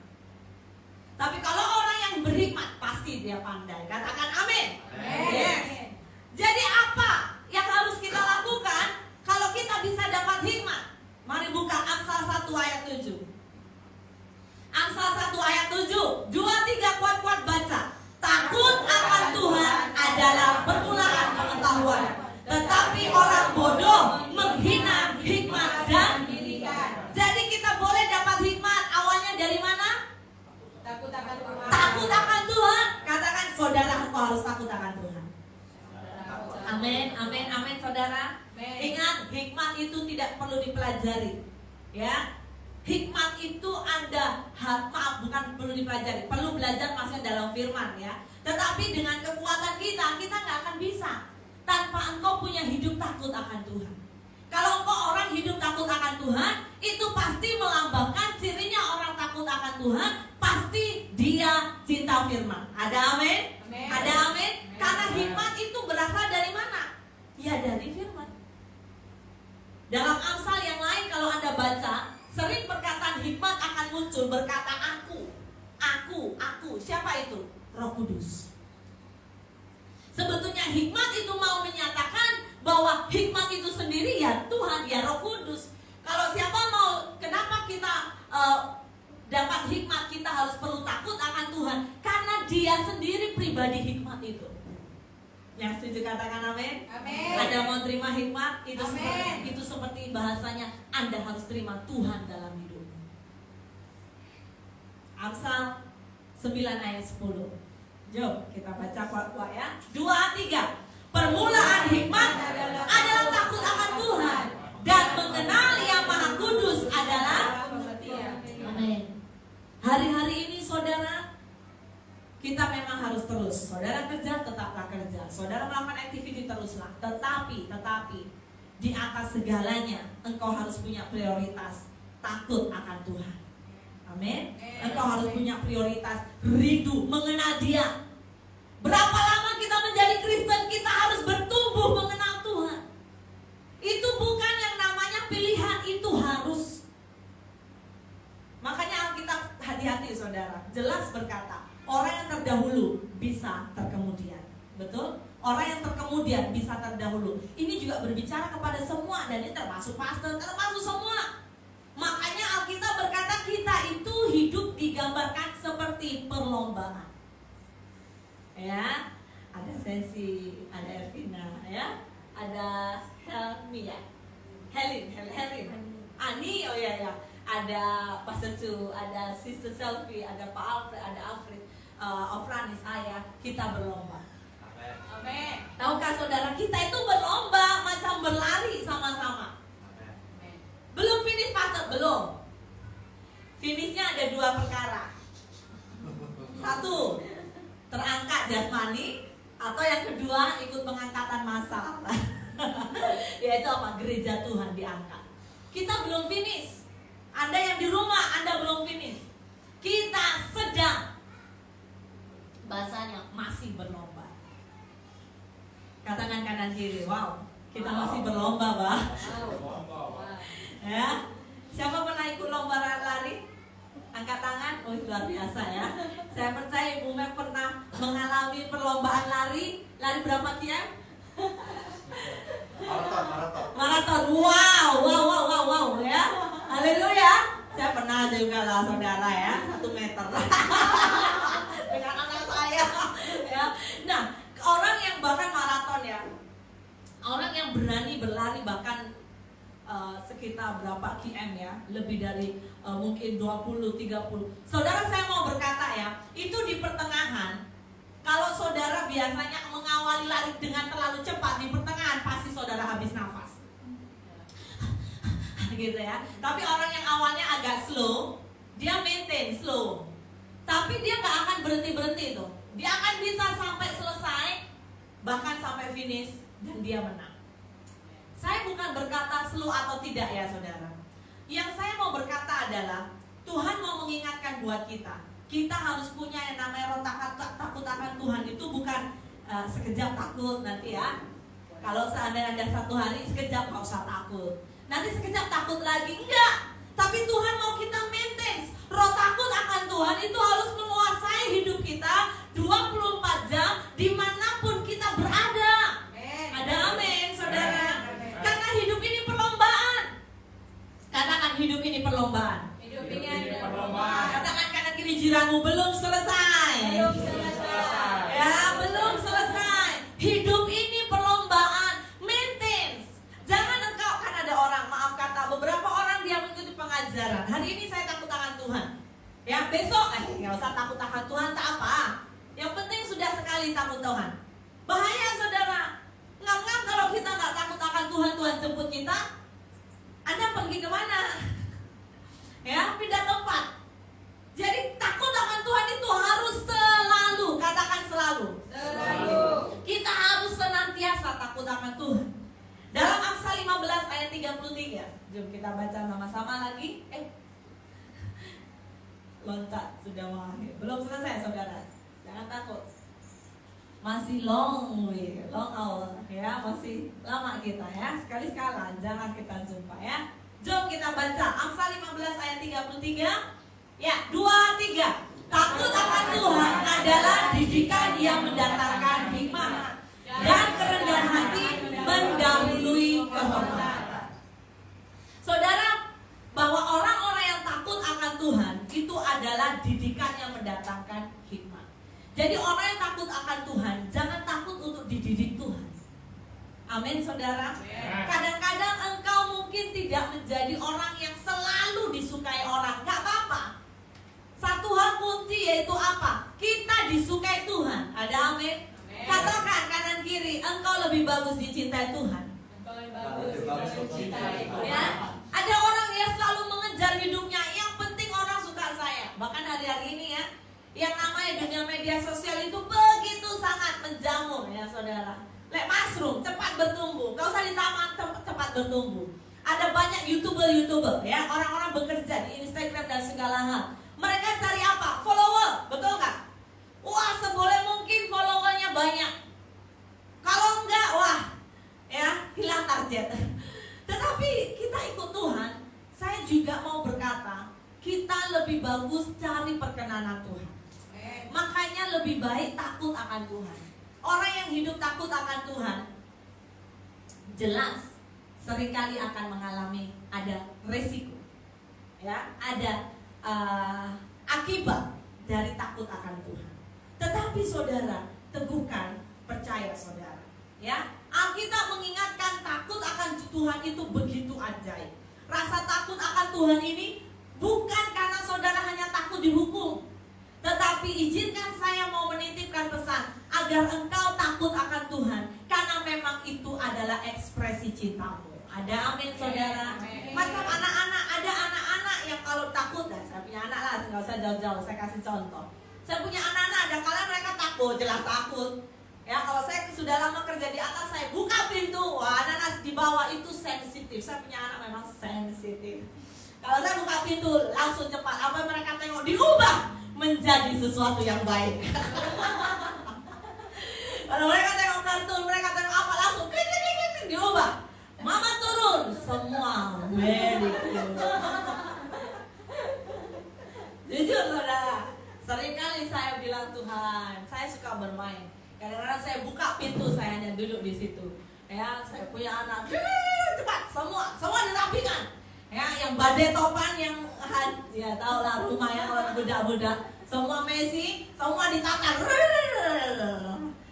Tapi kalau orang yang berhikmat, pasti dia pandai. Katakan amin. Yes. Jadi apa yang harus kita lakukan kalau kita bisa dapat hikmat? Mari buka Amsal 1 ayat 7. Amsal 1 ayat 7. 2, 3, kuat-kuat baca. Takut akan Tuhan adalah permulaan pengetahuan, tetapi orang bodoh menghina hikmat dan Pendidikan. jadi kita boleh dapat hikmat awalnya dari mana? Takut akan Tuhan. Takut akan Tuhan. Katakan, saudara, engkau harus takut akan Tuhan. Amin, amin, amin, saudara. Amin. Ingat, hikmat itu tidak perlu dipelajari, ya. Hikmat itu maaf, bukan perlu dipelajari, perlu belajar masih dalam firman, ya. Tetapi dengan kekuatan kita nggak akan bisa tanpa engkau punya hidup takut akan Tuhan. Kalau engkau orang hidup takut akan Tuhan, itu pasti melambangkan cirinya orang takut akan Tuhan, pasti dia cinta firman. Ada amin? Amin. Ada amin? Karena hikmat itu berasal dari mana? Ya dari firman. Dalam Amsal yang lain kalau Anda baca, sering perkataan hikmat akan muncul berkata aku. Siapa itu? Roh Kudus. Sebetulnya hikmat itu mau menyatakan bahwa hikmat itu sendiri ya Tuhan, ya Roh Kudus. Kalau siapa mau, kenapa kita dapat hikmat, kita harus perlu takut akan Tuhan, karena dia sendiri pribadi hikmat itu. Yang setuju katakan amin. Amin. Ada mau terima hikmat itu Amin. seperti bahasanya Anda harus terima Tuhan dalam hidupmu. Amsal 9 ayat 10. Jom kita baca kuat-kuat ya. 2, 3. Permulaan hikmat adalah takut akan Tuhan, dan mengenal Yang Maha Kudus adalah pengertian. amin. Hari-hari ini saudara, kita memang harus terus. Saudara kerja, tetaplah kerja. Saudara melakukan aktiviti, teruslah. Tetapi di atas segalanya engkau harus punya prioritas takut akan Tuhan. Amin. Engkau harus punya prioritas rindu mengenal Dia. Berapa lama kita menjadi Kristen, kita harus bertumbuh mengenal Tuhan. Itu bukan yang namanya pilihan, itu harus. Makanya Alkitab hati-hati saudara, jelas berkata, orang yang terdahulu bisa terkemudian. Betul? Orang yang terkemudian bisa terdahulu. Ini juga berbicara kepada semua, dan ini termasuk pastor, termasuk semua. Makanya Alkitab berkata kita itu hidup digambarkan seperti perlombaan. Ya, ada Sesi, ada Ervina, ya, ada Helmi, ya, Helin, Ani, oh ya, ada Pastor Cu, ada Sister Selfie, ada Pak Alfred, ada Alfred, Ofrani, saya, kita berlomba. Amin. Tahukah saudara, kita itu berlomba macam berlari sama-sama. Belum finish pastor, belum. Finishnya ada 2 perkara. 1, terangkat jasmani, atau yang kedua ikut pengangkatan massal. Yaitu apa? Gereja Tuhan diangkat. Kita belum finish. Anda yang di rumah, Anda belum finish. Kita sedang, bahasanya masih berlomba. Katakan kanan kiri, wow, kita masih berlomba, Bah. Ya, siapa pernah ikut lomba lari? Angkat tangan, oh luar biasa ya. Saya percaya Ibu Mek pernah mengalami perlombaan lari berapa kiam? Maraton. Wow ya. Haleluya. Saya pernah juga lah saudara ya, 1 meter. Dengan anak saya. Ya. Nah, orang yang bahkan maraton ya, orang yang berani berlari bahkan sekitar berapa km ya, lebih dari mungkin 20-30. Saudara, saya mau berkata ya, itu di pertengahan. Kalau saudara biasanya mengawali lari dengan terlalu cepat, di pertengahan pasti saudara habis nafas. Gitu ya. Tapi orang yang awalnya agak slow, dia maintain slow. Tapi dia gak akan berhenti tuh. Dia akan bisa sampai selesai, bahkan sampai finish, dan dia menang. Saya bukan berkata slow atau tidak ya saudara. Yang saya mau berkata adalah Tuhan mau mengingatkan buat kita. Kita harus punya yang namanya roh takut akan Tuhan. Itu bukan sekejap takut nanti ya. Kalau seandainya ada satu hari sekejap nggak usah takut, nanti sekejap takut lagi, enggak. Tapi Tuhan mau kita maintain. Roh takut akan Tuhan itu harus menguasai hidup kita 24 jam dimanapun kita berada. Ada amin, saudara. Karena hidup ini perlombaan. Katakan hidup ini perlombaan. Hidup ini ada perlombaan. Katakan kanan kiri jiranmu belum selesai. Belum selesai. Ya, belum selesai. Hidup ini perlombaan. Maintenance. Jangan engkau, kan ada orang, maaf kata, beberapa orang dia mengikuti pengajaran. Hari ini saya takut akan Tuhan. Ya, besok nggak usah takut akan Tuhan, tak apa. Yang penting sudah sekali takut Tuhan. Bahaya saudara. Ngam-ngam kalau kita nggak takut akan Tuhan, Tuhan jemput kita, Anda pergi kemana? Ya, pindah tempat. Jadi takut akan Tuhan itu harus selalu, katakan selalu. Selalu. Kita harus senantiasa takut akan Tuhan. Dalam Amsal 15 ayat 33. Jom kita baca sama-sama lagi. Loncat sudah mau akhir. Belum selesai saudara. Jangan takut. Masih long way, long hour ya, masih lama kita ya. Sekali-sekala jangan kita jumpa ya. Jom kita baca Amsal 15 ayat 33. Ya, 2-3. Takut akan Tuhan adalah didikan yang mendatangkan hikmah, dan kerendahan hati mendahului kehormatan. Saudara, bahwa orang-orang yang takut akan Tuhan itu adalah didikan yang mendatangkan hikmah. Jadi orang yang takut akan Tuhan jangan takut untuk dididik Tuhan. Amin saudara. Kadang-kadang engkau mungkin tidak menjadi orang yang selalu disukai orang, gak apa-apa. Satu hal kunci yaitu apa? Kita disukai Tuhan. Ada amin? Katakan kanan kiri, engkau lebih bagus dicintai Tuhan. Engkau yang bagus dicintai Tuhan. Ya, ada orang yang selalu mengejar hidupnya, yang penting orang suka saya. Bahkan hari-hari ini ya, yang namanya dunia media sosial itu begitu sangat menjamur ya saudara. Like mushroom, cepat bertumbuh. Gak usah di taman, cepat bertumbuh. Ada banyak YouTuber ya, orang-orang bekerja di Instagram dan segala hal. Mereka cari apa? Follower, betul gak? Wah, seboleh mungkin followernya banyak. Kalau enggak, wah, ya hilang target. Tetapi kita ikut Tuhan. Saya juga mau berkata, kita lebih bagus cari perkenanan Tuhan. Makanya lebih baik takut akan Tuhan. Orang yang hidup takut akan Tuhan, jelas seringkali akan mengalami ada resiko, ya, ada akibat dari takut akan Tuhan. Tetapi saudara, teguhkan, percaya saudara, ya. Alkitab mengingatkan takut akan Tuhan itu begitu ajaib. Rasa takut akan Tuhan ini bukan karena saudara hanya takut dihukum, tetapi izinkan saya mau menitipkan pesan agar engkau takut akan Tuhan, karena memang itu adalah ekspresi cintamu. Ada amin saudara. Macam anak-anak, ada anak-anak yang kalau takut, dan saya punya anak lah, nggak usah jauh-jauh, saya kasih contoh. Saya punya anak-anak, ada kala mereka takut, jelas takut. Ya, kalau saya sudah lama kerja di atas, saya buka pintu, wah anak-anak di bawah itu sensitif. Saya punya anak memang sensitif. Kalau saya buka pintu, langsung cepat, apa yang mereka tengok diubah menjadi sesuatu yang baik. Kalau mereka tengok kartun, mereka tengok apa, langsung klik klik klik klik diubah. Mama turun, semua very good. Jujur saudara, seringkali saya bilang Tuhan, saya suka bermain. Kadang-kadang saya buka pintu, saya hanya duduk di situ. Ya, saya punya anak, cepat semua dirapikan. Ya, yang badai topan, yang ya tahu lah rumah yang orang budak-budak, semua Messi, semua ditata.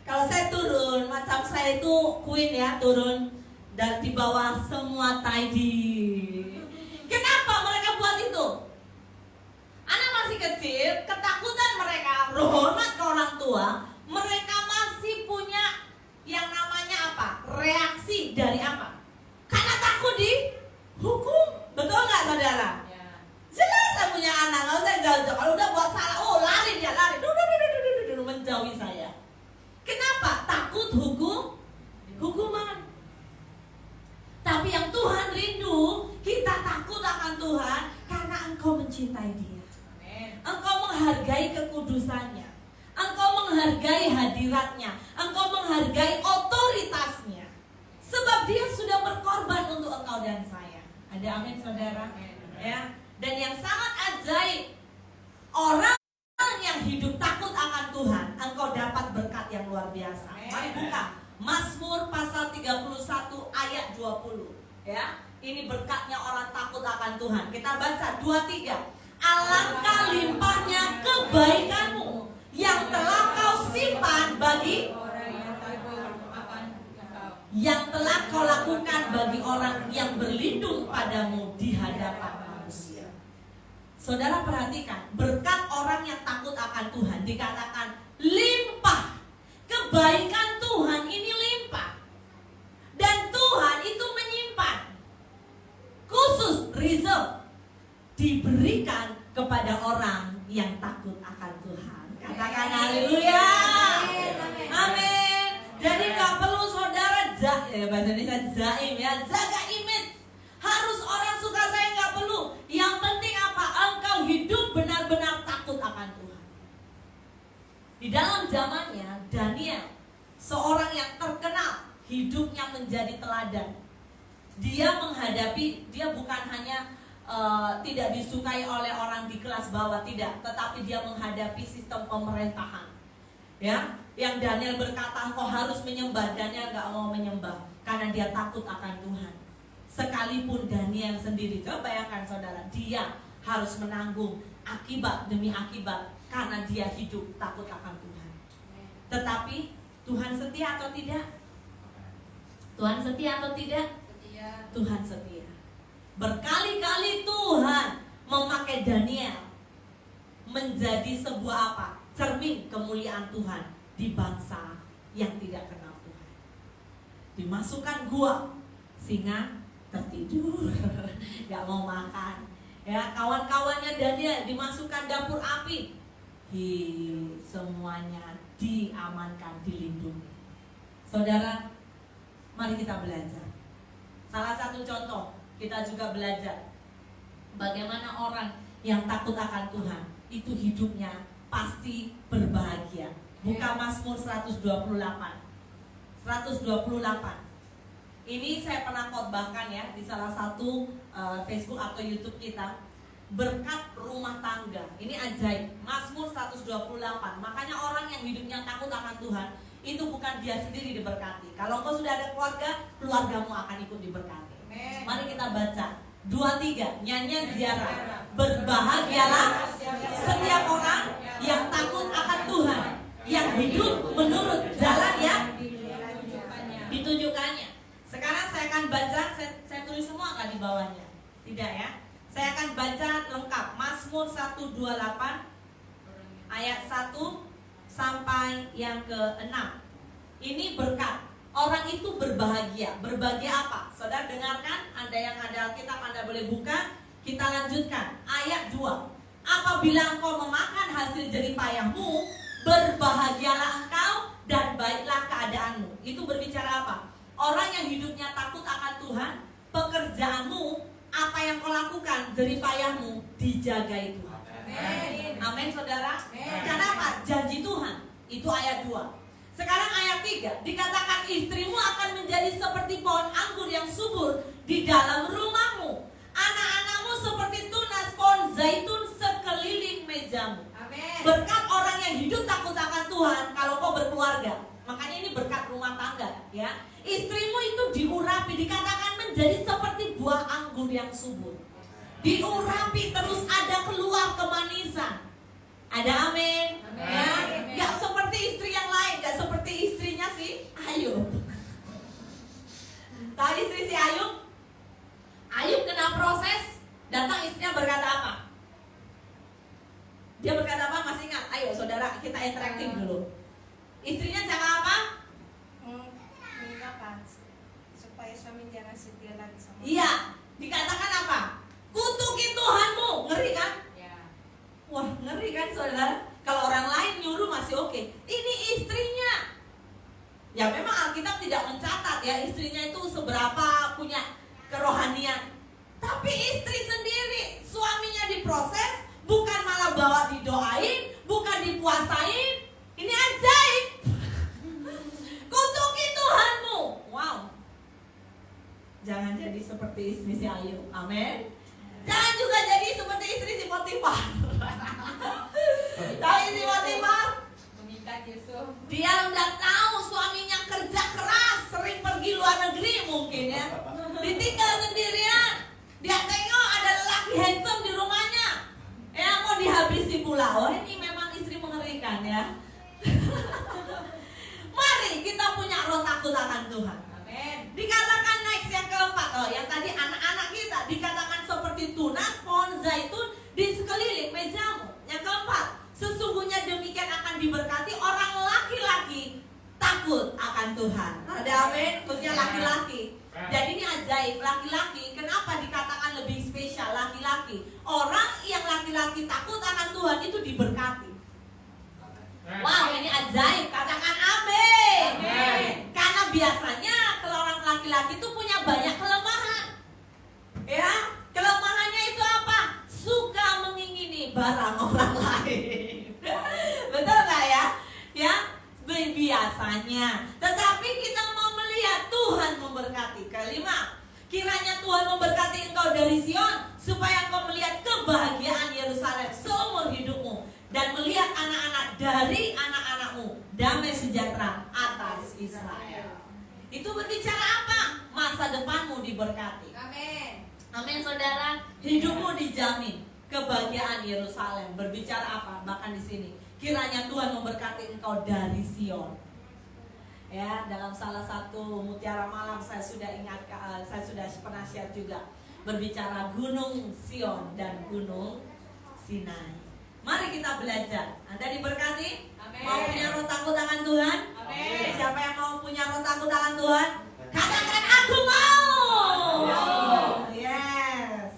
Kalau saya turun, macam saya itu queen ya, turun dan di bawah semua tidy. Kenapa mereka buat itu? Anak masih kecil, ketakutan mereka, hormat ke orang tua, mereka masih punya yang namanya apa? Reaksi dari apa? Karena takut dihukum. Betul nggak saudara? Ya. Jelas saya punya anak, nggak usah jauh-jauh. Kalau udah buat salah, oh lari dia, lari, dulu menjauhi saya. Kenapa? Takut hukuman. Tapi yang Tuhan rindu, kita takut akan Tuhan karena engkau mencintai Dia. Amin. Engkau menghargai kekudusannya, engkau menghargai hadiratnya, engkau menghargai otoritasnya. Ada amin saudara? Ya. Dan yang sangat ajaib, orang yang hidup takut akan Tuhan, engkau dapat berkat yang luar biasa. Mari buka Mazmur pasal 31 ayat 20. Ya. Ini berkatnya orang takut akan Tuhan. Kita baca 23. Alangkah limpahnya kebaikanmu yang telah kau simpan bagi yang telah kau lakukan bagi orang yang berlindung padamu di hadapan manusia. Saudara perhatikan, berkat orang yang takut akan Tuhan dikatakan limpah. Kebaikan Tuhan ini limpah. Dan Tuhan itu menyimpan. Khusus, reserve, diberikan kepada orang yang takut akan Tuhan. Katakan haleluya. Amin. Jadi gak perlu saudara bahasa Indonesia jaim ya, jaga image. Harus orang suka saya gak perlu. Yang penting apa? Engkau hidup benar-benar takut akan Tuhan. Di dalam zamannya Daniel, seorang yang terkenal, hidupnya menjadi teladan. Dia menghadapi, dia bukan hanya tidak disukai oleh orang di kelas bawah, tidak, tetapi dia menghadapi sistem pemerintahan. Ya, yang Daniel berkata engkau harus menyembah, Daniel gak mau menyembah karena dia takut akan Tuhan. Sekalipun Daniel sendiri, coba bayangkan saudara, dia harus menanggung akibat demi akibat karena dia hidup takut akan Tuhan. Tetapi Tuhan setia atau tidak? Tuhan setia atau tidak? Setia. Tuhan setia. Berkali-kali Tuhan memakai Daniel menjadi sebuah apa? Cermin kemuliaan Tuhan di bangsa yang tidak kenal Tuhan. Dimasukkan gua, singa tertidur, gak mau makan. Ya, kawan-kawannya Daniel dimasukkan dapur api, semuanya diamankan, dilindungi. Saudara, mari kita belajar. Salah satu contoh, kita juga belajar bagaimana orang yang takut akan Tuhan itu hidupnya pasti berbahagia. Buka Mazmur 128. 128. Ini saya pernah khotbahkan ya di salah satu Facebook atau YouTube kita. Berkat rumah tangga. Ini ajaib. Mazmur 128. Makanya orang yang hidupnya takut akan Tuhan itu bukan dia sendiri diberkati. Kalau engkau sudah ada keluarga, keluargamu akan ikut diberkati. Mari kita baca 23, nyanyian ziarah. Berbahagialah setiap orang yang takut akan Tuhan, yang hidup menurut jalan yang ditunjukkannya. Sekarang saya akan baca, saya tulis semua kan di bawahnya? Tidak ya? Saya akan baca lengkap. Mazmur 128 ayat 1 sampai yang ke-6. Ini berkat. Orang itu berbahagia. Berbahagia apa? Saudara dengarkan, Anda yang ada Alkitab, Anda boleh buka. Kita lanjutkan. Ayat 2. Apabila engkau memakan hasil jerih payahmu, berbahagialah engkau dan baiklah keadaanmu. Itu berbicara apa? Orang yang hidupnya takut akan Tuhan, pekerjaanmu, apa yang kau lakukan, jerih payahmu dijagai Tuhan. Amin saudara. Kenapa? Janji Tuhan. Itu ayat 2. Sekarang ayat 3, dikatakan istrimu akan menjadi seperti pohon anggur yang subur di dalam rumahmu. Anak-anakmu seperti tunas pohon zaitun sekeliling mejamu. Amen. Berkat orang yang hidup takut akan Tuhan kalau kau berkeluarga. Makanya ini berkat rumah tangga ya. Istrimu itu diurapi, dikatakan menjadi seperti buah anggur yang subur. Diurapi terus ada keluar kemanisan. Ada amin. Ya, gak seperti istri yang lain, gak seperti istrinya si Ayub. Tahu istri si Ayub? Ayub kena proses, datang istrinya berkata apa? Dia berkata apa? Masih ingat? Ayo saudara, kita interaktif dulu. Istrinya cakap apa? Supaya suami jangan setia lagi sama. Iya, dikatakan apa? Kutuki Tuhanmu. Ngeri kan? Wah, ngeri kan saudara? Kalau orang lain nyuruh masih oke. Ini istrinya. Ya memang Alkitab tidak mencatat ya istrinya itu seberapa punya kerohanian. Tapi istri sendiri, suaminya diproses, bukan malah bawa didoain, bukan dipuasain. Ini ajaib. Kutuki Tuhanmu. Wow. Jangan jadi seperti istri si Ayub. Amin. Jangan juga jadi seperti istri si Potifar. Tahu si Potifar? Mengikat Yusuf. Dia udah tahu suaminya kerja keras, sering pergi luar negeri mungkin ya. Ditinggal sendirian. Dia tengok ada lelaki handsome di rumahnya. Ya mau dihabisi pula. Oh ini memang istri mengerikan ya. Mari kita punya roh takut akan Tuhan. Amin. Dikatakan next yang keempat. Oh yang tadi anak-anak kita dikatakan seperti tunas pohon zaitun di sekeliling mejamu. Yang keempat, sesungguhnya demikian akan diberkati orang laki-laki takut akan Tuhan. Ada amin? Khususnya laki-laki. Jadi ini ajaib, laki-laki kenapa dikatakan lebih spesial laki-laki? Orang yang laki-laki takut akan Tuhan itu diberkati. Wow, ini ajaib, katakan amin. Amin. Karena biasanya kalau orang laki-laki itu punya banyak kelemahan. Ya, kelemahannya itu apa? Suka mengingini barang orang lain. Betul nggak ya? Ya, biasanya. Tetapi kita mau melihat Tuhan memberkati. Kelima, kiranya Tuhan memberkati engkau dari Sion, supaya engkau melihat kebahagiaan Yerusalem seumur hidupmu, dan melihat anak-anak dari anak-anakmu damai sejahtera atas Israel. Itu berbicara apa? Masa depanmu diberkati. Amin. Amin saudara. Hidupmu dijamin. Kebahagiaan Yerusalem. Berbicara apa? Bahkan di sini. Kiranya Tuhan memberkati engkau dari Sion. Ya, dalam salah satu mutiara malam saya sudah saya sudah pernah share juga. Berbicara Gunung Sion dan Gunung Sinai. Mari kita belajar. Anda diberkati? Amin. Mau punya roh takut akan Tuhan? Amin. Siapa yang mau punya roh takut akan Tuhan? Katakan aku mau. Yes.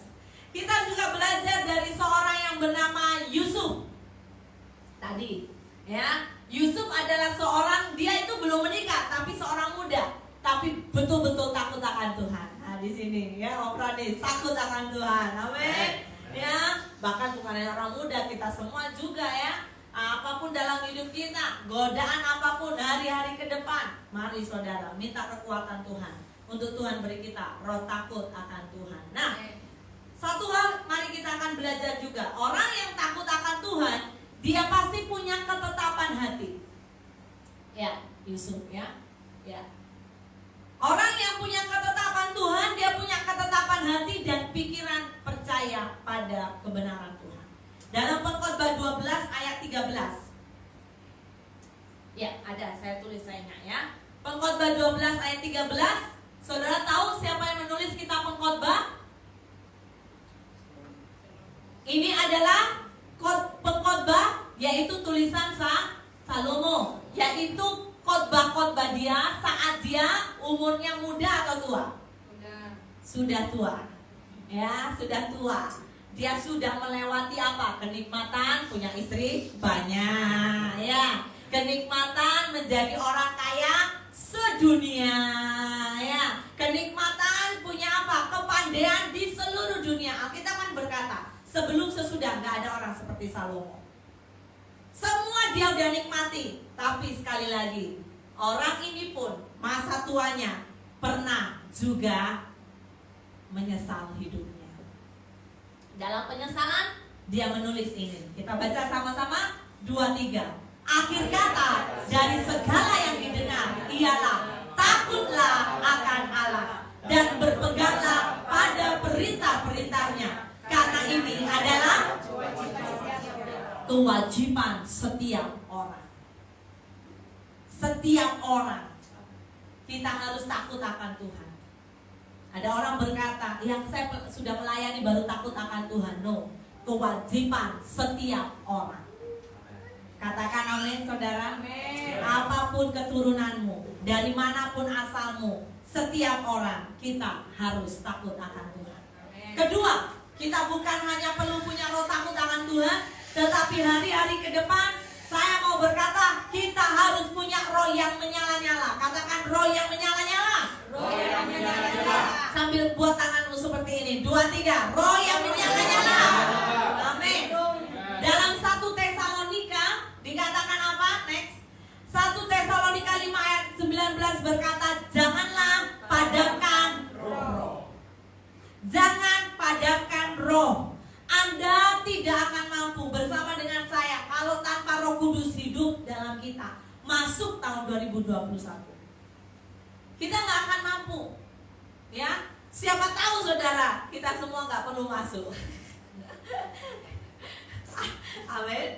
Kita juga belajar dari seorang yang bernama Yusuf. Tadi, ya. Yusuf adalah seorang, dia itu belum menikah, tapi seorang muda, tapi betul-betul takut akan Tuhan. Nah, di sini ya, Opranis takut akan Tuhan. Amin. Ya, bahkan bukan hanya orang muda, kita semua juga ya. Apapun dalam hidup kita, godaan apapun hari-hari ke depan, mari saudara minta kekuatan Tuhan untuk Tuhan beri kita roh takut akan Tuhan. Nah, satu hal mari kita akan belajar juga. Orang yang takut akan Tuhan, dia pasti punya ketetapan hati. Ya, Yusuf ya. Ya. Orang yang punya ketetapan Tuhan, dia punya ketetapan hati dan pikiran percaya pada kebenaran Tuhan. Dalam Pengkhotbah 12 ayat 13. Ya, ada, saya tulis sayangnya ya. Pengkhotbah 12 ayat 13. Saudara tahu siapa yang menulis kitab Pengkhotbah? Ini adalah pengkhotbah, yaitu tulisan Salomo, yaitu khotbah-khotbah dia saat dia umurnya muda atau tua? Sudah tua. Ya, sudah tua. Dia sudah melewati apa? Kenikmatan punya istri banyak, ya. Kenikmatan menjadi orang kaya sedunia, ya. Kenikmatan punya apa? Kepandaian di seluruh dunia. Alkitab kan berkata, sebelum sesudah nggak ada orang seperti Salomo. Semua dia udah nikmati, tapi sekali lagi orang ini pun masa tuanya pernah juga menyesal hidupnya. Dalam penyesalan dia menulis ini. Kita baca sama-sama 2-3. Akhir kata dari segala yang didengar ialah takutlah akan Allah dan berpeganglah pada perintah-perintahnya, karena ini adalah kewajiban setiap orang. Setiap orang kita harus takut akan Tuhan. Ada orang berkata, yang saya sudah melayani baru takut akan Tuhan. No, kewajiban setiap orang. Katakan amin saudara. Amin. Apapun keturunanmu, dari manapun asalmu, setiap orang kita harus takut akan Tuhan. Amin. Kedua, kita bukan hanya perlu punya roh takut akan Tuhan, tetapi hari-hari ke depan saya mau berkata kita harus punya roh yang menyala-nyala. Katakan roh yang menyala-nyala. Roh yang menyala-nyala. Sambil buat tanganmu seperti ini. 2-3. Roh yang menyala-nyala. Amin. Dalam 1 Tesalonika dikatakan apa? Next. 1 Tesalonika 5 ayat 19 berkata, janganlah padamkan roh. roh. Anda tidak akan mampu bersama dengan saya kalau tanpa Roh Kudus hidup dalam kita. Masuk tahun 2021. Kita nggak akan mampu. Ya, siapa tahu saudara, kita semua nggak perlu masuk. Amin.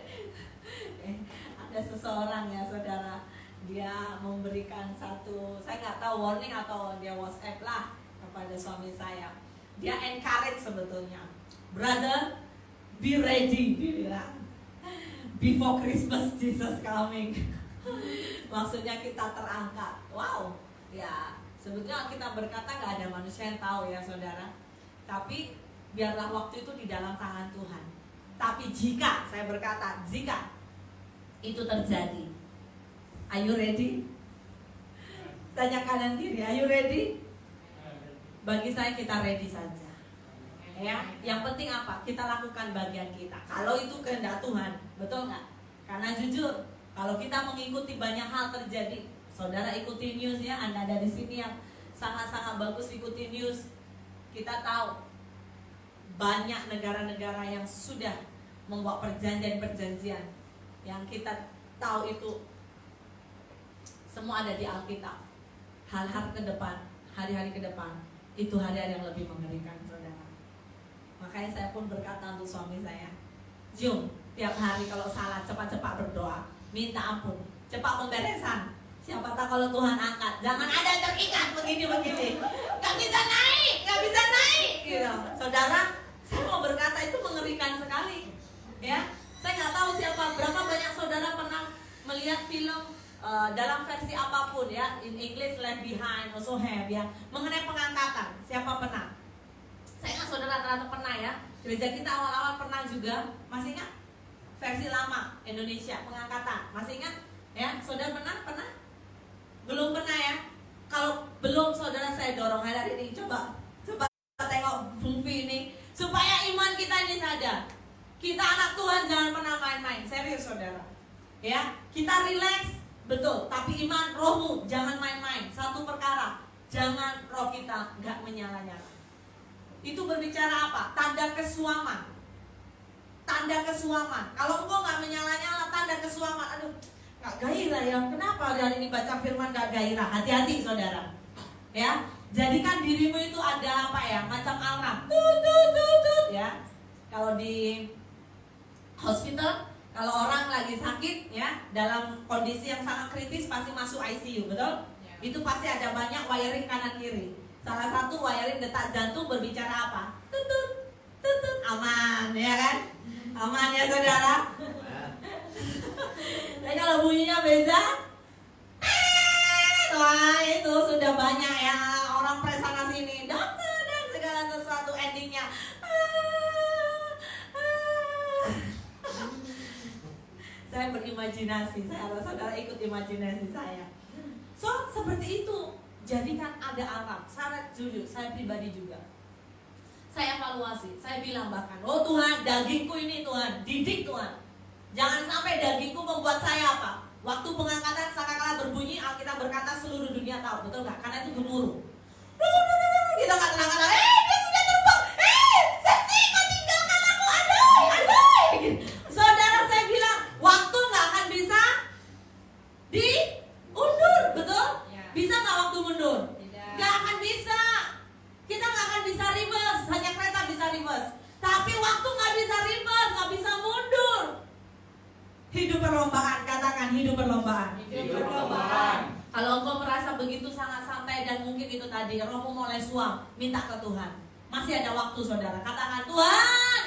Ada seseorang ya saudara, dia memberikan satu, saya nggak tahu warning atau dia WhatsApp lah kepada suami saya. Dia encourage sebetulnya, brother, be ready, dia bilang, before Christmas Jesus coming. Maksudnya kita terangkat. Wow, ya sebetulnya kita berkata nggak ada manusia yang tahu ya saudara. Tapi biarlah waktu itu di dalam tangan Tuhan. Tapi jika, saya berkata, jika itu terjadi, are you ready? Tanya kanan kiri, are you ready? Bagi saya kita ready saja. Ya, yang penting apa? Kita lakukan bagian kita. Kalau itu kehendak Tuhan, betul nggak? Karena jujur, kalau kita mengikuti banyak hal terjadi, saudara ikuti news ya. Anda ada di sini yang sangat-sangat bagus ikuti news. Kita tahu banyak negara-negara yang sudah membuat perjanjian-perjanjian yang kita tahu itu semua ada di Alkitab. Hal-hal ke depan, hari-hari ke depan, itu hari-hari yang lebih mengerikan saudara. Makanya saya pun berkata untuk suami saya, Jum, tiap hari kalau salah cepat-cepat berdoa, minta ampun, cepat pemberesan. Siapa tahu kalau Tuhan angkat, jangan ada yang terikat begini-begini, gak bisa naik gitu. Saudara, saya mau berkata itu mengerikan sekali. Ya, saya nggak tahu berapa banyak saudara pernah melihat film dalam versi apapun ya, in English Left Behind, also have ya, mengenai pengangkatan. Siapa pernah? Saya ingat saudara ternyata pernah ya. Gereja kita awal-awal pernah juga. Masih ingat? Versi lama Indonesia pengangkatan. Masih ingat? Ya, saudara pernah? Belum pernah ya? Kalau belum saudara saya dorong hari ini coba tengok movie ini supaya iman kita ini sadar. Kita anak Tuhan jangan pernah main-main. Serius saudara. Ya, kita relax betul, tapi iman rohmu jangan main-main. Satu perkara, jangan roh kita nggak menyala-nyala. Itu berbicara apa? Tanda kesuaman. Tanda kesuaman. Kalau engkau nggak menyala-nyala, tanda kesuaman. Aduh, nggak gairah ya. Kenapa hari ini baca firman nggak gairah? Hati-hati saudara. Ya, jadikan dirimu itu ada apa ya? Macam alarm. Tut ya. Kalau di hospital, kalau orang lagi sakit ya, dalam kondisi yang sangat kritis pasti masuk ICU, betul? Ya. Itu pasti ada banyak wiring kanan kiri. Salah satu wiring detak jantung berbicara apa? Tutut, aman, ya kan? Aman ya saudara? Tapi kalau bunyinya beda, wah itu sudah banyak ya orang pres sana sini, dokter dan segala sesuatu endingnya. Saya berimajinasi, saya harap saudara ikut imajinasi saya. So, seperti itu. Jadikan ada alarm. Saya jujur, saya pribadi juga. Saya evaluasi, saya bilang bahkan, oh Tuhan, dagingku ini Tuhan, didik Tuhan. Jangan sampai dagingku membuat saya apa? Waktu pengangkatan sangkakala berbunyi, Alkitab berkata seluruh dunia tahu, betul nggak? Karena itu gemuruh. Kita nggak tenang-tenang, dia sudah terbang, Sesi, kau tinggalkan aku, aduh. Saudara, saya bilang, waktu nggak akan bisa diundur, betul? Ya. Bisa nggak waktu mundur? Nggak akan bisa. Kita nggak akan bisa reverse, hanya kereta bisa reverse. Tapi waktu nggak bisa reverse, nggak bisa mundur. Hidup perlombaan, katakan hidup perlombaan. Hidup perlombaan. Kalau engkau merasa begitu sangat santai dan mungkin itu tadi rohmu mulai suam, minta ke Tuhan. Masih ada waktu saudara. Katakan Tuhan,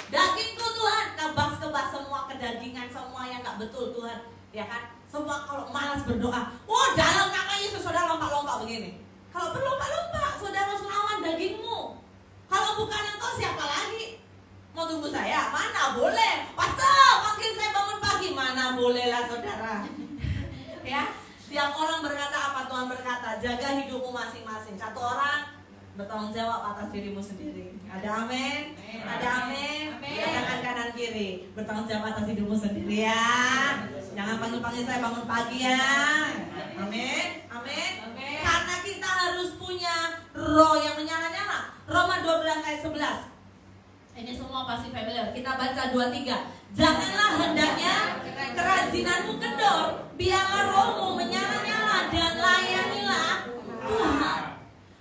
dagingku Tuhan, kebas semua kedagingan, semua yang nggak betul Tuhan, ya kan? Semua kalau malas berdoa, oh dalam nama Yesus saudara lompat-lompat begini. Kalau berlompat-lompat, saudara lawan dagingmu. Kalau bukan engkau siapa lagi? Mau tunggu saya? Mana boleh. Pastor, makin saya bangun pagi, mana boleh lah saudara. Ya, tiap orang berkata apa Tuhan berkata, jaga hidupmu masing-masing. Satu orang bertanggung jawab atas dirimu sendiri. Ada amin? Ada amin? Katakan kanan kiri, bertanggung jawab atas hidupmu sendiri ya. Jangan panggil-panggil saya bangun pagi ya. Amin? Amin? Karena kita harus punya roh yang menyala-nyala. Roma 12 ayat 11. Ini semua pasti familiar. Kita baca 2-3. Janganlah hendaknya kerajinanmu kendor, biarlah rohmu menyala-nyala dan layanilah Tuhan.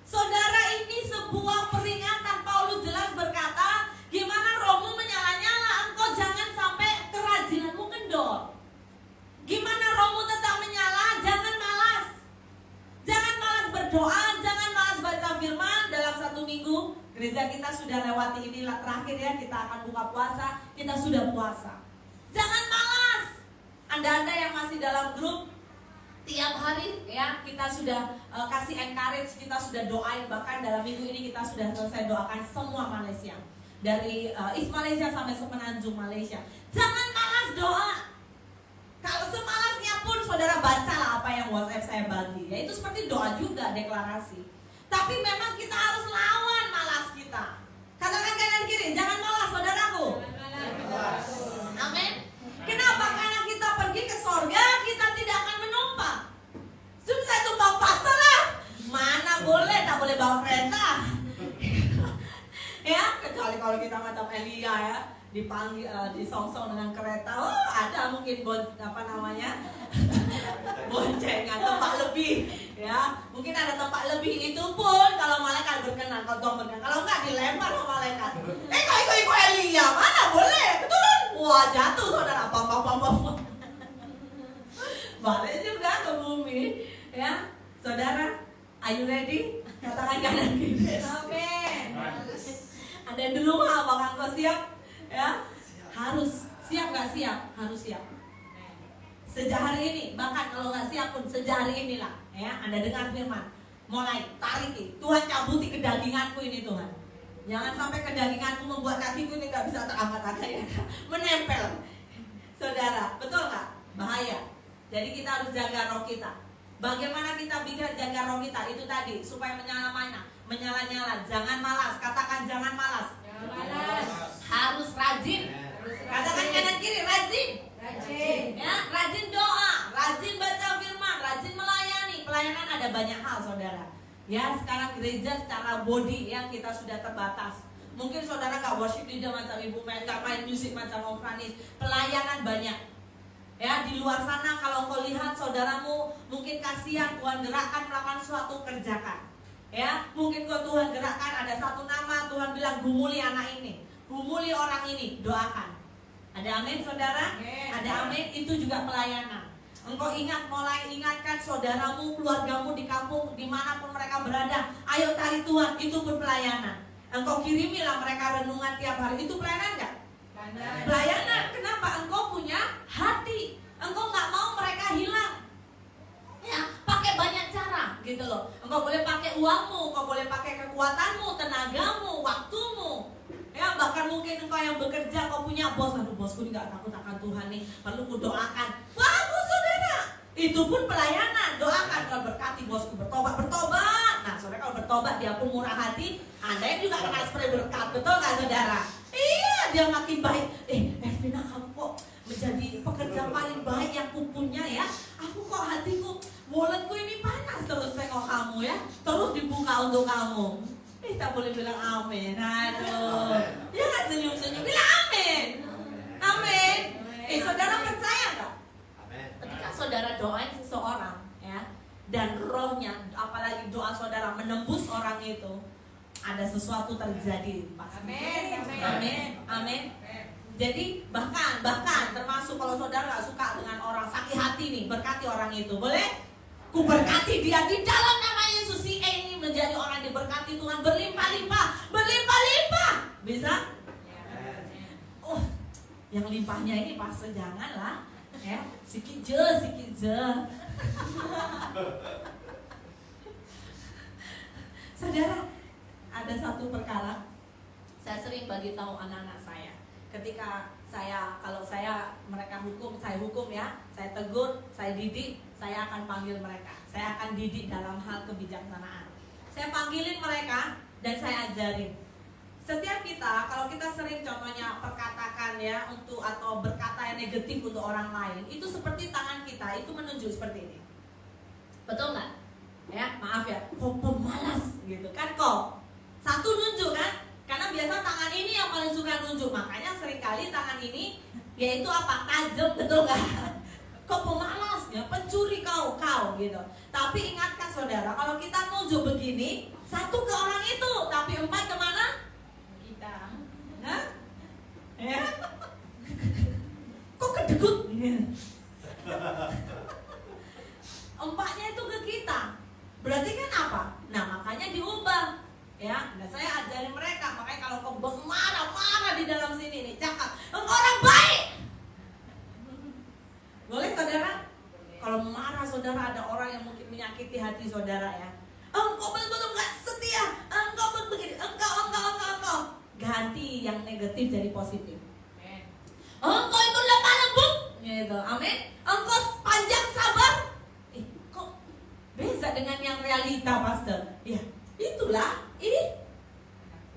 Saudara, ini sebuah peringatan. Paulus jelas berkata, gimana rohmu menyala-nyala, engkau jangan sampai kerajinanmu kendor. Gimana rohmu tetap menyala, jangan malas. Jangan malas berdoa, jangan malas baca firman. Dalam 1 minggu gereja kita sudah lewati inilah terakhir ya, kita akan buka puasa, kita sudah puasa. Jangan malas. Anda-anda yang masih dalam grup, tiap hari ya kita sudah kasih encourage, kita sudah doain, bahkan dalam minggu ini kita sudah selesai doakan semua Malaysia. Dari East Malaysia sampai semenanjung Malaysia. Jangan malas doa. Kalau semalasnya pun saudara bacalah apa yang WhatsApp saya bagi. Ya itu seperti doa juga, deklarasi. Tapi memang kita harus lawan malas kita. Katakan kanan kiri, jangan malas saudaraku. Amin. Kenapa? Karena kita pergi ke sorga, kita tidak akan menumpang. Cuma saya tumpang pastor lah. Mana boleh, tak boleh bawa kereta. Ya, kecuali kalau kita macam Elia ya, dipanggil, disongsong dengan kereta. Oh, ada mungkin boncengan tempat lebih ya, mungkin ada tempat lebih. Itu pun kalau malaikat berkenan, kalau Tuhan berkenan. Kalau enggak dilempar sama malaikat. Kau ikut Elia, mana boleh, betul? Wah, jatuh saudara, pam. Balik juga ke bumi ya. Saudara, are you ready? Katakan kanan kiri. Amin. Ada yang di rumah, apakah engkau siap? Ya, harus siap nggak siap? Harus siap. Sejak hari ini, bahkan kalau nggak siap pun sejak hari inilah, ya, Anda dengar firman, mulai tariki, Tuhan cabuti kedaginganku ini Tuhan. Jangan sampai kedaginganku membuat kakiku ini nggak bisa terangkat-angkat, ya, menempel. Saudara, betul nggak? Bahaya. Jadi kita harus jaga roh kita. Bagaimana kita bisa jaga roh kita? Itu tadi, supaya menyala-nyala. Jangan malas. Katakan jangan malas. Harus rajin. Katakan kanan kiri, rajin. Ya, rajin doa, rajin baca firman, rajin melayani. Pelayanan ada banyak hal, saudara. Ya, sekarang gereja secara body ya kita sudah terbatas. Mungkin saudara nggak worship leader macam Ibu Mel, nggak main musik macam Ofranis. Pelayanan banyak. Ya, di luar sana kalau kau lihat saudaramu mungkin kasihan, Tuhan gerakkan melakukan suatu kerjakan. Ya, mungkin kau Tuhan gerakkan ada satu nama, Tuhan bilang gumuli anak ini, gumuli orang ini, doakan. Ada amin saudara? Ada amin, itu juga pelayanan. Engkau mulai ingatkan saudaramu, keluargamu di kampung, dimanapun mereka berada. Ayo cari Tuhan, itu pun pelayanan. Engkau kirimilah mereka renungan tiap hari, itu pelayanan gak? Pelayanan. Kenapa? Engkau punya hati. Engkau gak mau mereka hilang. Ya, pakai banyak cara gitu loh. Engkau boleh pakai uangmu, engkau boleh pakai kekuatanmu, tenagamu, waktumu. Ya, bahkan mungkin engkau yang bekerja, kau punya bos. Aduh, bosku ini gak takut akan Tuhan nih, perlu ku doakan. Bagus saudara, itu pun pelayanan. Doakan, kalau berkati bosku bertobat. Nah saudara, kalau bertobat dia pun murah hati. Anda yang juga kena spray berkat, betul gak saudara? Iya, dia makin baik. Evina, kamu kok menjadi pekerja paling baik yang kupunya ya. Aku kok hatiku, walletku ini panas terus tengok kamu ya. Terus dibuka untuk kamu. Tak boleh bilang amin. Aduh, ya kan senyum-senyum, bilang amin. Amin. Saudara percaya nggak? Ketika saudara doain seseorang ya, dan rohnya, apalagi doa saudara menembus orang itu, ada sesuatu terjadi pasti. Amin. Jadi bahkan termasuk kalau saudara nggak suka dengan orang sakit hati nih, berkati orang itu, boleh? Ku berkati dia di dalam nama Yesus. Si E ini menjadi orang yang diberkati Tuhan berlimpah-limpah. Bisa? Oh, yang limpahnya ini pas janganlah ya, sikit je. Saudara, ada satu perkara saya sering bagi tahu anak-anak saya. Ketika kalau mereka hukum, saya hukum ya, saya tegur, saya didik, saya akan panggil mereka. Saya akan didik dalam hal kebijaksanaan. Saya panggilin mereka dan saya ajarin. Setiap kita, kalau kita sering contohnya perkatakan ya atau berkata yang negatif untuk orang lain, itu seperti tangan kita itu menunjuk seperti ini. Betul nggak? Ya, maaf ya, kok pemalas gitu kan kok. Satu nunjuk kan? Karena biasa tangan ini yang paling suka menunjuk. Makanya seringkali tangan ini yaitu apa? Tajam, betul nggak? Kau pemalasnya, pencuri kau gitu. Tapi ingatkan saudara, kalau kita nunjuk begini, satu ke orang itu, tapi 4 kemana? Kita. Hah? Ya? Kok kedegut? Empatnya itu ke kita. Berarti kan apa? Nah makanya diubah. Ya, nah saya ajarin mereka. Makanya kalau kau marah-marah di dalam sini nih, cakap, engkau orang baik. Boleh saudara? Kalau marah saudara, ada orang yang mungkin menyakiti hati saudara ya. Engkau betul-betul gak setia. Engkau begini. Engkau. Ganti yang negatif jadi positif. Engkau itu lemah lembut. Gitu. Amin. Engkau panjang sabar. Kok beda dengan yang realita, pastor? Ya, itulah.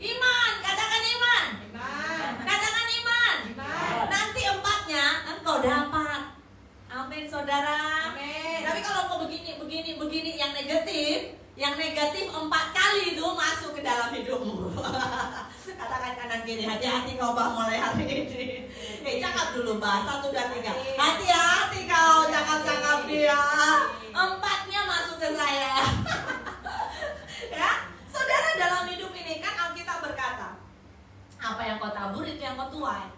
Iman. Katakan iman. Iman. Katakan iman. Iman. Nanti 4-nya engkau dapat. Amin saudara. Amin. Tapi kalau kau begini yang negatif 4 kali itu masuk ke dalam hidupmu. Katakan kanan kiri, hati-hati kau bah mulai hari ini. Cakap dulu bah, 1, 2, 3. Hati-hati kau, cakap-cakap dia. 4-nya masuk ke saya. Ya, saudara dalam hidup ini kan Alkitab berkata, apa yang kau tabur itu yang kau tuai.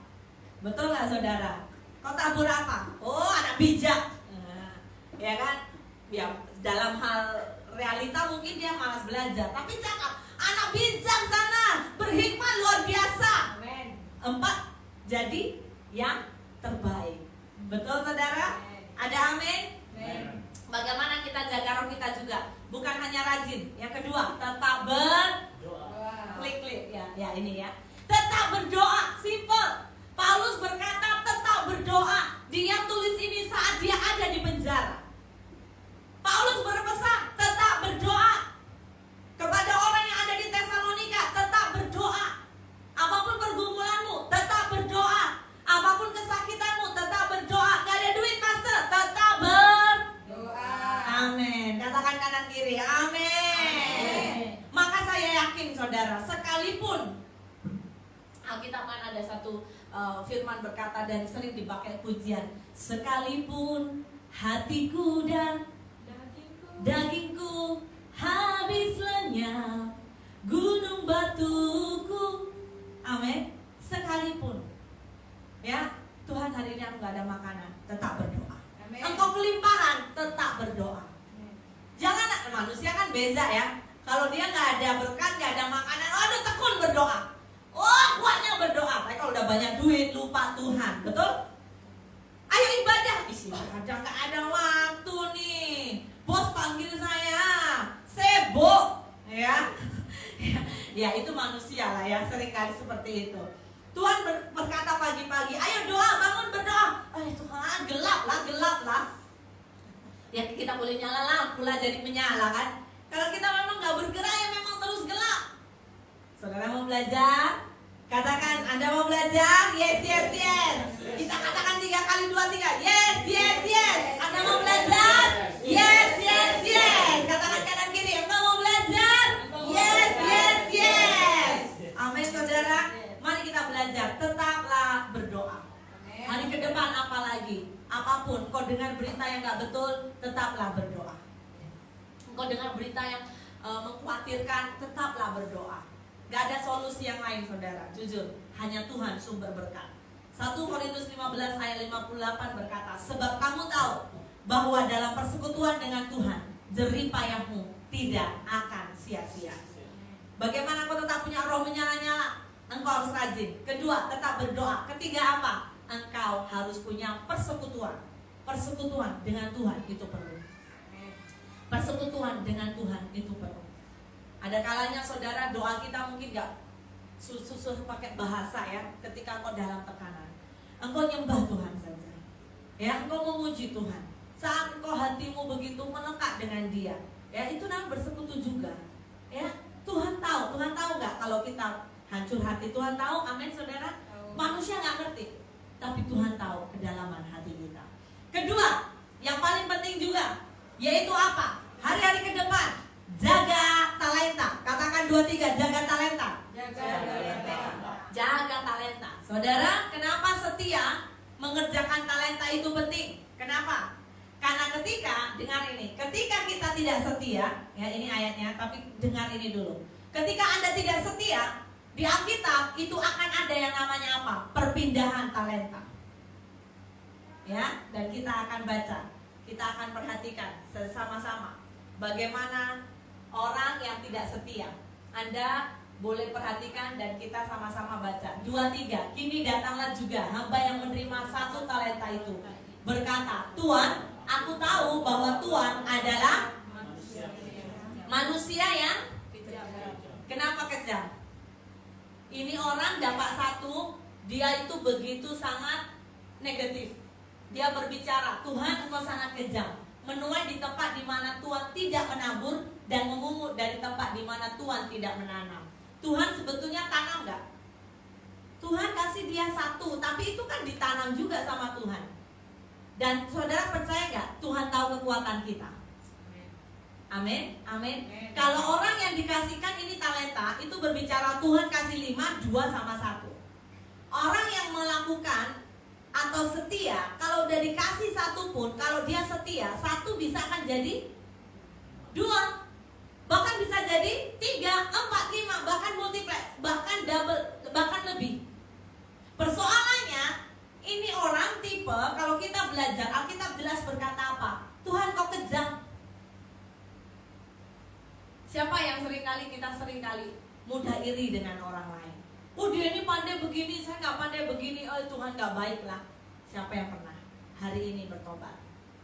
Betul nggak saudara? Kau tabur apa? Oh, anak bijak. Nah, ya kan? Ya, dalam hal realita mungkin dia malas belajar, tapi cakap, anak bijak sana, berhikmat luar biasa. Amin. 4 jadi yang terbaik. Betul saudara? Ada amin? Amin. Bagaimana kita jaga roh kita juga? Bukan hanya rajin. Yang kedua, tetap Doa. klik ya ini ya. Tetap berdoa, simple. Paulus berkata tetap berdoa. Dia tulis ini saat dia ada di penjara. Paulus berpesan tetap berdoa kepada orang yang ada di Tesalonika. Tetap berdoa. Apapun pergumulanmu, tetap berdoa. Apapun kesakitanmu, tetap berdoa. Gak ada duit, pastor, tetap Doa. Amin. Katakan kanan kiri. Amin. Maka saya yakin saudara, sekalipun Alkitab kan ada satu firman berkata dan sering dipakai pujian, sekalipun hatiku dan dagingku habis lenyap, gunung batuku. Amin. Sekalipun ya, Tuhan hari ini aku gak ada makanan, tetap berdoa. Amin. Engkau kelimpahan, tetap berdoa. Jangan, manusia kan beza ya. Kalau dia nggak ada berkat, nggak ada makanan, aduh tekun berdoa. Oh kuatnya berdoa. Tapi kalau udah banyak duit, lupa Tuhan, betul? Ayo ibadah. Kadang nggak ada waktu nih. Bos panggil saya, sibuk, ya. Ya itu manusia lah ya, seringkali seperti itu. Tuhan berkata pagi-pagi, ayo doa, bangun berdoa. Tuhan gelap lah. Ya kita boleh nyala lampu lah jadi menyala kan. Kalau kita memang gak bergerak ya memang terus gelap. Saudara mau belajar? Katakan Anda mau belajar? Yes. Kita katakan 3 kali 2, 3. Yes. Anda mau belajar? Yes. Katakan kanan kiri. Anda mau belajar? Yes. Amin saudara. Mari kita belajar. Tetaplah berdoa. Hari ke depan apalagi, apapun kau dengar berita yang gak betul, tetaplah berdoa. Kau dengar berita yang mengkhawatirkan, tetaplah berdoa. Gak ada solusi yang lain saudara, jujur. Hanya Tuhan sumber berkat. 1 Korintus 15 ayat 58 berkata, sebab kamu tahu bahwa dalam persekutuan dengan Tuhan, jerih payahmu tidak akan sia-sia. Bagaimana kau tetap punya roh menyala-nyala? Engkau harus rajin. Kedua, tetap berdoa. Ketiga apa? Engkau harus punya persekutuan. Persekutuan dengan Tuhan itu perlu. Persekutuan dengan Tuhan itu perlu. Ada kalanya saudara doa kita mungkin gak susah pakai bahasa ya. Ketika engkau dalam tekanan, engkau nyembah Tuhan saja. Ya, engkau memuji Tuhan. Saat engkau hatimu begitu melekat dengan Dia, ya itu namanya bersekutu juga. Ya, Tuhan tahu gak kalau kita hancur hati? Tuhan tahu, amin saudara. Manusia gak ngerti, tapi Tuhan tahu kedalaman hati kita. Kedua, yang paling penting juga, yaitu apa? Hari-hari ke depan, jaga talenta. Katakan 2, 3, jaga talenta. Jaga talenta. Jaga talenta. Saudara, kenapa setia mengerjakan talenta itu penting? Kenapa? Karena dengar ini, ketika kita tidak setia, ya ini ayatnya, tapi dengar ini dulu. Ketika Anda tidak setia, di Alkitab itu akan ada yang namanya apa? Perpindahan talenta. Ya, dan kita akan baca, kita akan perhatikan sama-sama bagaimana orang yang tidak setia. Anda boleh perhatikan dan kita sama-sama baca. 2-3. Kini datanglah juga hamba yang menerima 1 talenta itu, berkata, Tuan, aku tahu bahwa Tuhan adalah manusia yang kenapa kejam? Ini orang dapat 1, dia itu begitu sangat negatif. Dia berbicara, Tuhan engkau sangat kejam, menuai di tempat di mana Tuhan tidak menabur, dan memungut dari tempat di mana Tuhan tidak menanam. Tuhan sebetulnya tanam gak? Tuhan kasih dia 1, tapi itu kan ditanam juga sama Tuhan. Dan saudara percaya gak? Tuhan tahu kekuatan kita. Amin, amin. Kalau orang yang dikasihkan ini talenta, itu berbicara Tuhan kasih 5, 2 sama 1. Orang yang melakukan atau setia, kalau udah dikasih 1 pun, kalau dia setia, 1 bisa kan jadi 2, bahkan bisa jadi 3, 4, 5, bahkan multiply, bahkan double, bahkan lebih. Persoalannya, ini orang tipe, kalau kita belajar, Alkitab jelas berkata apa? Tuhan kau kejam. Siapa yang kita seringkali mudah iri dengan orang lain? Oh dia ini pandai begini, saya nggak pandai begini. Oh Tuhan nggak baik lah. Siapa yang pernah hari ini bertobat?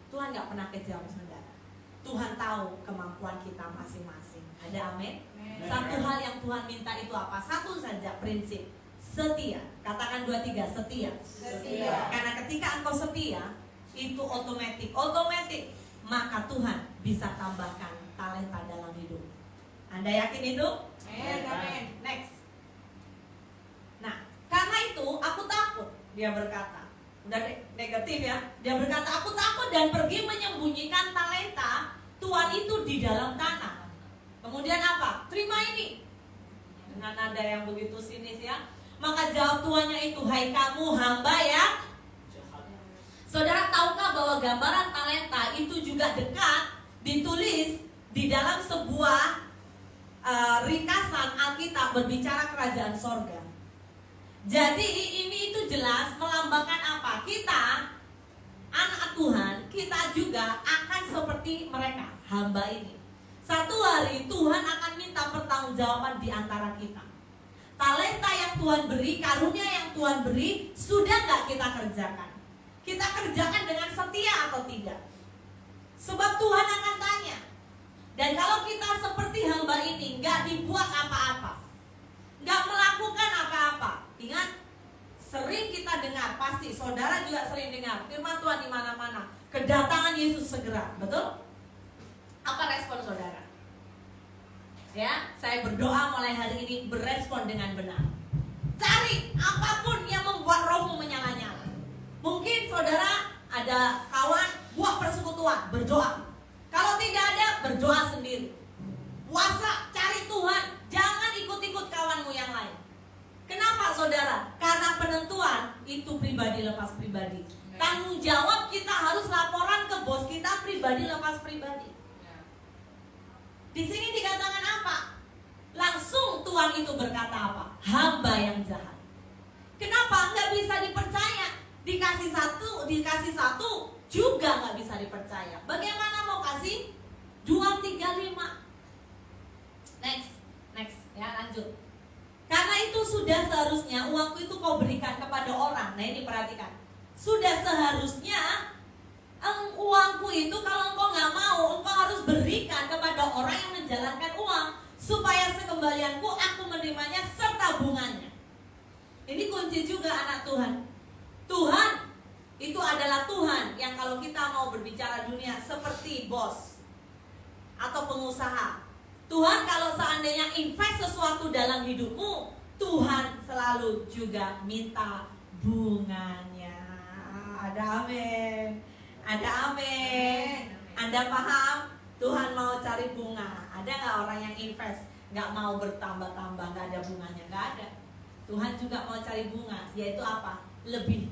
Tuhan nggak pernah kejam, saudara. Tuhan tahu kemampuan kita masing-masing. Ada amin? Satu hal yang Tuhan minta itu apa? 1 saja prinsip, setia. Katakan 2-3, setia. Karena ketika engkau setia, itu otomatis, maka Tuhan bisa tambahkan talenta dalam hidup. Anda yakin itu? Amin. Next. Nah, karena itu aku takut, dia berkata. Udah negatif ya. Dia berkata, aku takut dan pergi menyembunyikan talenta Tuhan itu di dalam tanah. Kemudian apa? Terima ini. Dengan nada yang begitu sinis ya. Maka jawab tuannya itu, hai kamu hamba ya. Saudara tahukah bahwa gambaran talenta itu juga dekat ditulis di dalam sebuah ringkasan Alkitab berbicara kerajaan sorga. Jadi ini itu jelas melambangkan apa? Kita anak Tuhan, kita juga akan seperti mereka, hamba ini. Satu hari Tuhan akan minta pertanggungjawaban di antara kita. Talenta yang Tuhan beri, karunia yang Tuhan beri, sudah gak kita kerjakan? Kita kerjakan dengan setia atau tidak? Sebab Tuhan akan tanya. Dan kalau kita seperti hamba ini, gak dibuat apa-apa, gak melakukan apa-apa. Ingat, sering kita dengar, pasti saudara juga sering dengar firman Tuhan di mana-mana, kedatangan Yesus segera, betul? Apa respon saudara? Ya, saya berdoa mulai hari ini berespon dengan benar. Cari apapun yang membuat rohmu menyala-nyala. Mungkin saudara ada kawan, buat persekutuan, berdoa. Kalau tidak ada, berdoa sendiri. Puasa, cari Tuhan, jangan ikut-ikut kawanmu yang lain. Kenapa saudara? Karena penentuan itu pribadi lepas pribadi. Tanggung jawab kita harus laporan ke bos kita pribadi lepas pribadi. Di sini dikatakan apa? Langsung Tuhan itu berkata apa? Hamba yang jahat. Kenapa? Nggak bisa dipercaya. Dikasih satu juga nggak bisa dipercaya. Bagaimana mau kasih 2, 3, 5? Next ya, lanjut. Karena itu sudah seharusnya uangku itu kau berikan kepada orang. Nah ini perhatikan. Sudah seharusnya uangku itu kalau engkau nggak mau, engkau harus berikan kepada orang yang menjalankan uang, supaya sekembalianku aku menerimanya serta bunganya. Ini kunci juga anak Tuhan. Tuhan itu adalah Tuhan yang kalau kita mau berbicara dunia seperti bos atau pengusaha. Tuhan kalau seandainya invest sesuatu dalam hidupmu, Tuhan selalu juga minta bunganya. Ada amin. Ada amin. Anda paham? Tuhan mau cari bunga. Ada gak orang yang invest gak mau bertambah-tambah, gak ada bunganya? Gak ada. Tuhan juga mau cari bunga, yaitu apa? Lebih.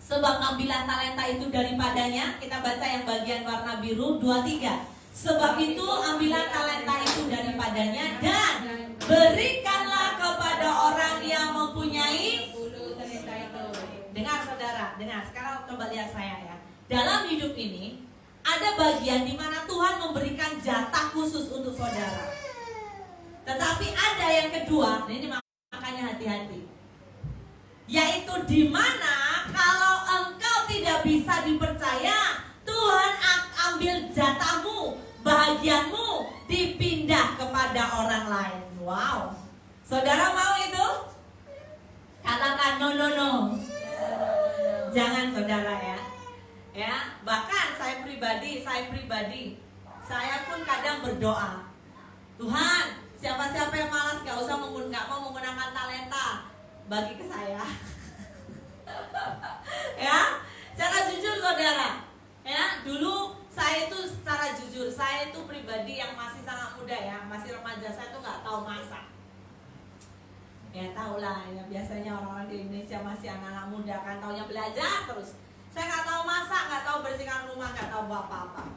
Sebab ambillah talenta itu daripadanya. Kita baca yang bagian warna biru 23. Sebab itu ambillah talenta itu daripadanya dan berikanlah kepada orang yang mempunyai. 10 talenta itu. Dengar saudara, dengar. Sekarang coba lihat saya ya. Dalam hidup ini ada bagian di mana Tuhan memberikan jatah khusus untuk saudara. Tetapi ada yang kedua, ini makanya hati-hati. Yaitu di mana kalau engkau tidak bisa dipercaya, Tuhan ambil jatahmu, bahagianmu dipindah kepada orang lain. Wow. Saudara mau itu? Katakan no. Jangan saudara ya. Ya, bahkan saya pribadi, saya pun kadang berdoa, Tuhan, siapa-siapa yang malas nggak mau menggunakan talenta, bagi ke saya. Ya, secara jujur saudara, ya dulu saya itu secara jujur, saya itu pribadi yang masih sangat muda ya, masih remaja, saya tuh nggak tahu masak. Ya tahulah ya, biasanya orang-orang di Indonesia masih anak-anak muda kan, taunya belajar terus. Saya nggak tahu masak, nggak tahu bersihkan rumah, nggak tahu apa-apa.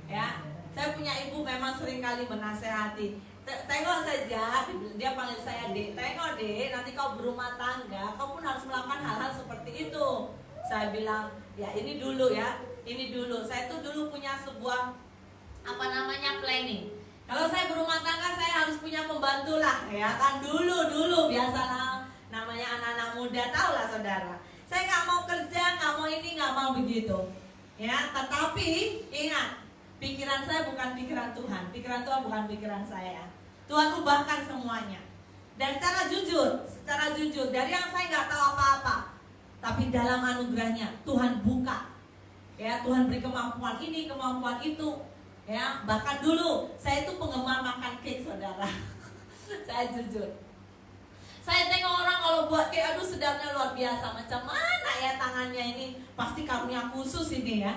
Ya, saya punya ibu memang sering kali menasehati. Tengok saja, dia panggil saya Dek. Tengok Dek, nanti kau berumah tangga, kau pun harus melakukan hal-hal seperti itu. Saya bilang, ya ini dulu ya, ini dulu. Saya tuh dulu punya sebuah planning. Kalau saya berumah tangga, saya harus punya pembantu lah, ya kan dulu biasalah namanya anak-anak muda, tahulah saudara. Saya nggak mau kerja, nggak mau ini, nggak mau begitu, ya. Tetapi ingat, pikiran saya bukan pikiran Tuhan, pikiran Tuhan bukan pikiran saya. Tuhan ubahkan semuanya. Dan secara jujur, dari yang saya nggak tahu apa-apa, tapi dalam anugerahnya Tuhan buka, ya Tuhan beri kemampuan ini, kemampuan itu, ya. Bahkan dulu saya itu penggemar makan cake saudara. Saya jujur. Saya tengok orang kalau buat kayak aduh sedapnya luar biasa. Macam mana ya tangannya ini, pasti karunia khusus ini ya.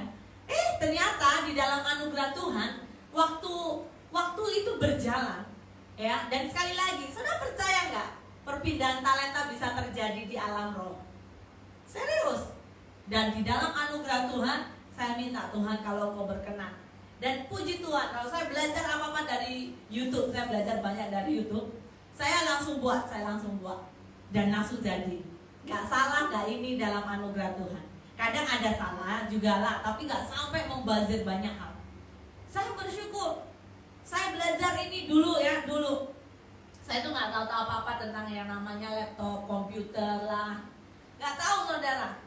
Ternyata di dalam anugerah Tuhan waktu itu berjalan ya. Dan sekali lagi, saudara percaya nggak perpindahan talenta bisa terjadi di alam roh? Serius. Dan di dalam anugerah Tuhan, saya minta Tuhan kalau kau berkenan. Dan puji Tuhan, kalau saya belajar apa-apa dari YouTube, saya belajar banyak dari YouTube. Saya langsung buat dan langsung jadi. Gak salah, gak ini dalam anugerah Tuhan. Kadang ada salah juga lah, tapi gak sampai membazir banyak hal. Saya bersyukur. Saya belajar ini dulu. Saya tuh gak tahu apa-apa tentang yang namanya laptop, komputer lah. Gak tahu saudara.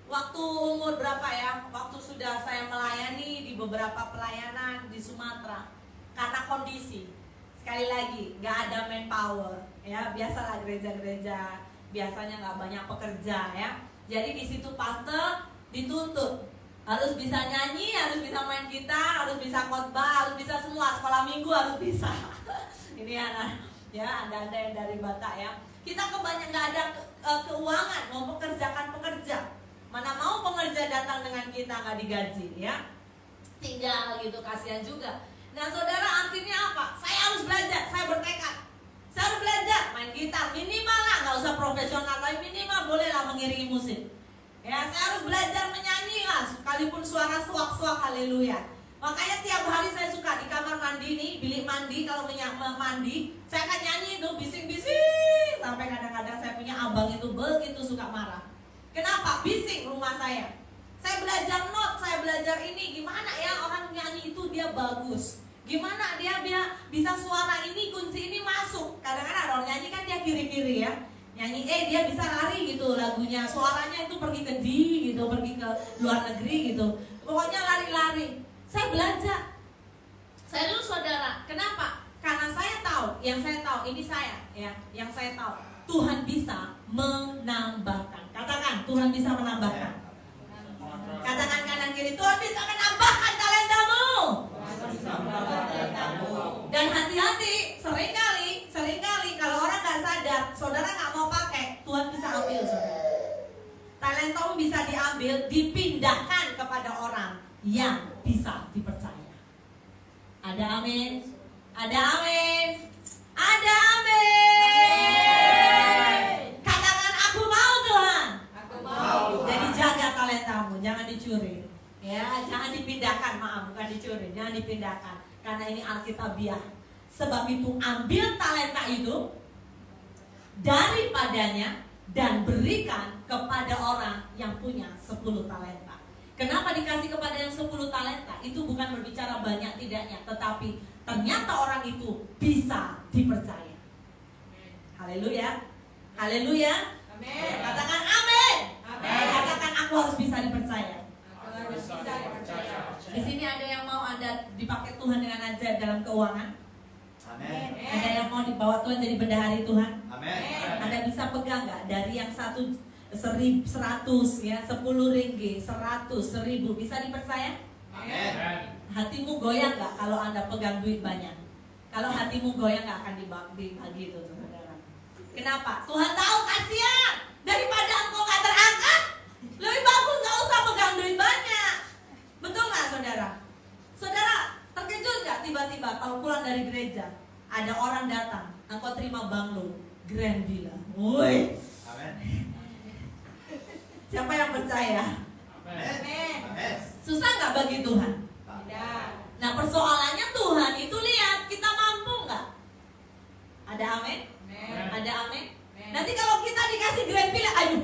Waktu umur berapa ya? Waktu sudah saya melayani di beberapa pelayanan di Sumatera. Karena kondisi. Sekali lagi, gak ada manpower, ya biasalah gereja-gereja biasanya gak banyak pekerja ya. Jadi di situ pastor dituntut harus bisa nyanyi, harus bisa main gitar, harus bisa khotbah, harus bisa semua, sekolah minggu harus bisa. Ini anak, ya ada yang dari Batak ya. Kita kebanyakan gak ada keuangan mempekerjakan pekerja. Mana mau pengerja datang dengan kita gak digaji ya, tinggal gitu, kasihan juga. Nah saudara, akhirnya apa? Saya harus belajar, saya bertekad. Saya harus belajar main gitar, minimal lah, gak usah profesional, tapi minimal bolehlah mengiringi musik. Ya, saya harus belajar menyanyi lah, sekalipun suara suak-suak, haleluya. Makanya tiap hari saya suka di kamar mandi nih, bilik mandi, kalau mandi, saya akan nyanyi tuh, bising-bising. Sampai kadang-kadang saya punya abang itu begitu suka marah. Kenapa? Bising rumah saya. Saya belajar not, saya belajar ini, gimana ya orang nyanyi itu dia bagus. Gimana dia bisa suara ini, kunci ini masuk. Kadang-kadang orang nyanyi kan dia kiri-kiri ya. Nyanyi dia bisa lari gitu lagunya. Suaranya itu pergi ke D gitu, pergi ke luar negeri gitu. Pokoknya lari-lari. Saya belajar. Saya dulu saudara, kenapa? Karena saya tahu, yang saya tahu, ini saya ya, yang saya tahu Tuhan bisa menambahkan. Katakan, Tuhan bisa menambahkan. Katakan kanan kiri, Tuhan bisa menambahkan talentamu. Dan hati-hati, seringkali kalau orang nggak sadar, saudara nggak mau pakai, Tuhan bisa ambil saudara. Talentamu bisa diambil, dipindahkan kepada orang yang bisa dipercaya. Ada amin? Ada amin? Ada amin? jangan dipindahkan, maaf bukan dicuri, jangan dipindahkan. Karena ini Alkitabiah. Sebab itu ambil talenta itu daripadanya dan berikan kepada orang yang punya 10 talenta. Kenapa dikasih kepada yang 10 talenta? Itu bukan berbicara banyak tidaknya, tetapi ternyata orang itu bisa dipercaya. Haleluya. Haleluya. Amin. Katakan amin. Amin. Katakan aku harus bisa dipercaya. Aku harus bisa dipercaya. Di sini ada yang mau Anda dipakai Tuhan dengan ajaib dalam keuangan? Amin. Ada yang mau dibawa Tuhan jadi bendahari Tuhan? Amin. Anda bisa pegang nggak dari yang 100 ya, 10 ringgit, 100, 1000 bisa dipercaya? Amin. Hatimu goyang nggak kalau Anda pegang duit banyak? Kalau hatimu goyang nggak akan dibagi itu, saudara. Kenapa? Tuhan tahu kasihan daripada engkau nggak terangkat, lebih bagus nggak usah pegang duit banyak. Betul nggak, saudara? Saudara terkejut nggak tiba-tiba kalau pulang dari gereja ada orang datang, engkau terima banglo Grand Villa. Woi, Amin. siapa yang percaya? Amin. Amin. Susah nggak bagi Tuhan? Tidak. Nah persoalannya Tuhan itu lihat kita mampu nggak? Ada amin? Amin. Ada amin? Amin. Nanti kalau kita dikasih grand villa, ayo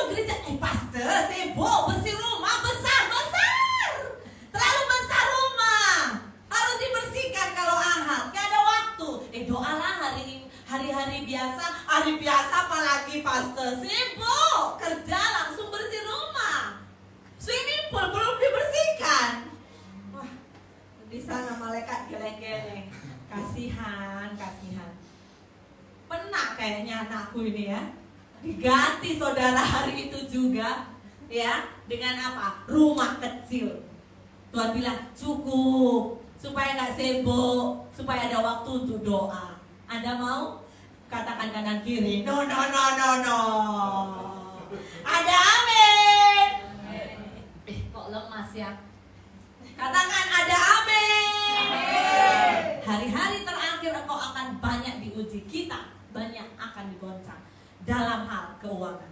gereja, pastor, sibuk bersih rumah besar, terlalu besar rumah, harus dibersihkan kalau ahad, gak ada waktu. Doalah hari-hari biasa, hari biasa apalagi pastor sibuk kerja langsung bersih rumah, swimming pool belum dibersihkan. Wah, di sana malaikat geleng-geleng, kasihan. Pernah kayaknya anakku ini ya, diganti saudara hari itu juga ya, dengan apa? Rumah kecil. Tuhan bilang cukup supaya nggak sibuk, supaya ada waktu untuk doa. Anda mau? Katakan kanan kiri. No. Ada amin. Kok lemas ya? Katakan ada amin. Hari-hari terakhir engkau akan banyak diuji, kita banyak akan digoncang dalam hal keuangan.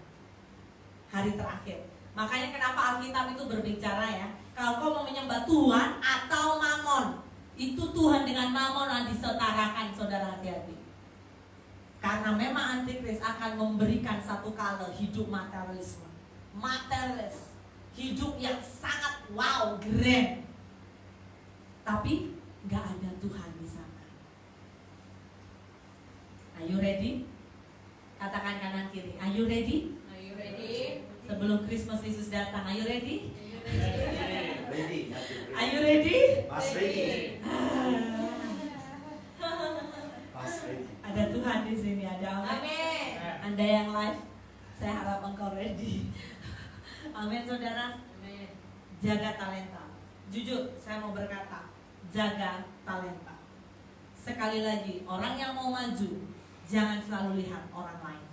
Hari terakhir. Makanya kenapa Alkitab itu berbicara ya, kalau kau mau menyembah Tuhan atau Mamon, itu Tuhan dengan Mamon disetarakan, saudara, hati-hati. Karena memang Antikris akan memberikan satu kala hidup materialisme, hidup yang sangat wow, grand. Tapi gak ada Tuhan di sana. Are you ready? Katakan kanan kiri. Are you ready? Are you ready? Sebelum Christmas Yesus datang, are you ready? Ready. Are you ready? Mas ready. Mas ready. Ada Tuhan di sini, ada amin. Amin. Anda yang live, saya harap engkau ready. Amin, saudara. Amin. Jaga talenta. Jujur, saya mau berkata, jaga talenta. Sekali lagi, orang yang mau maju, jangan selalu lihat orang lain.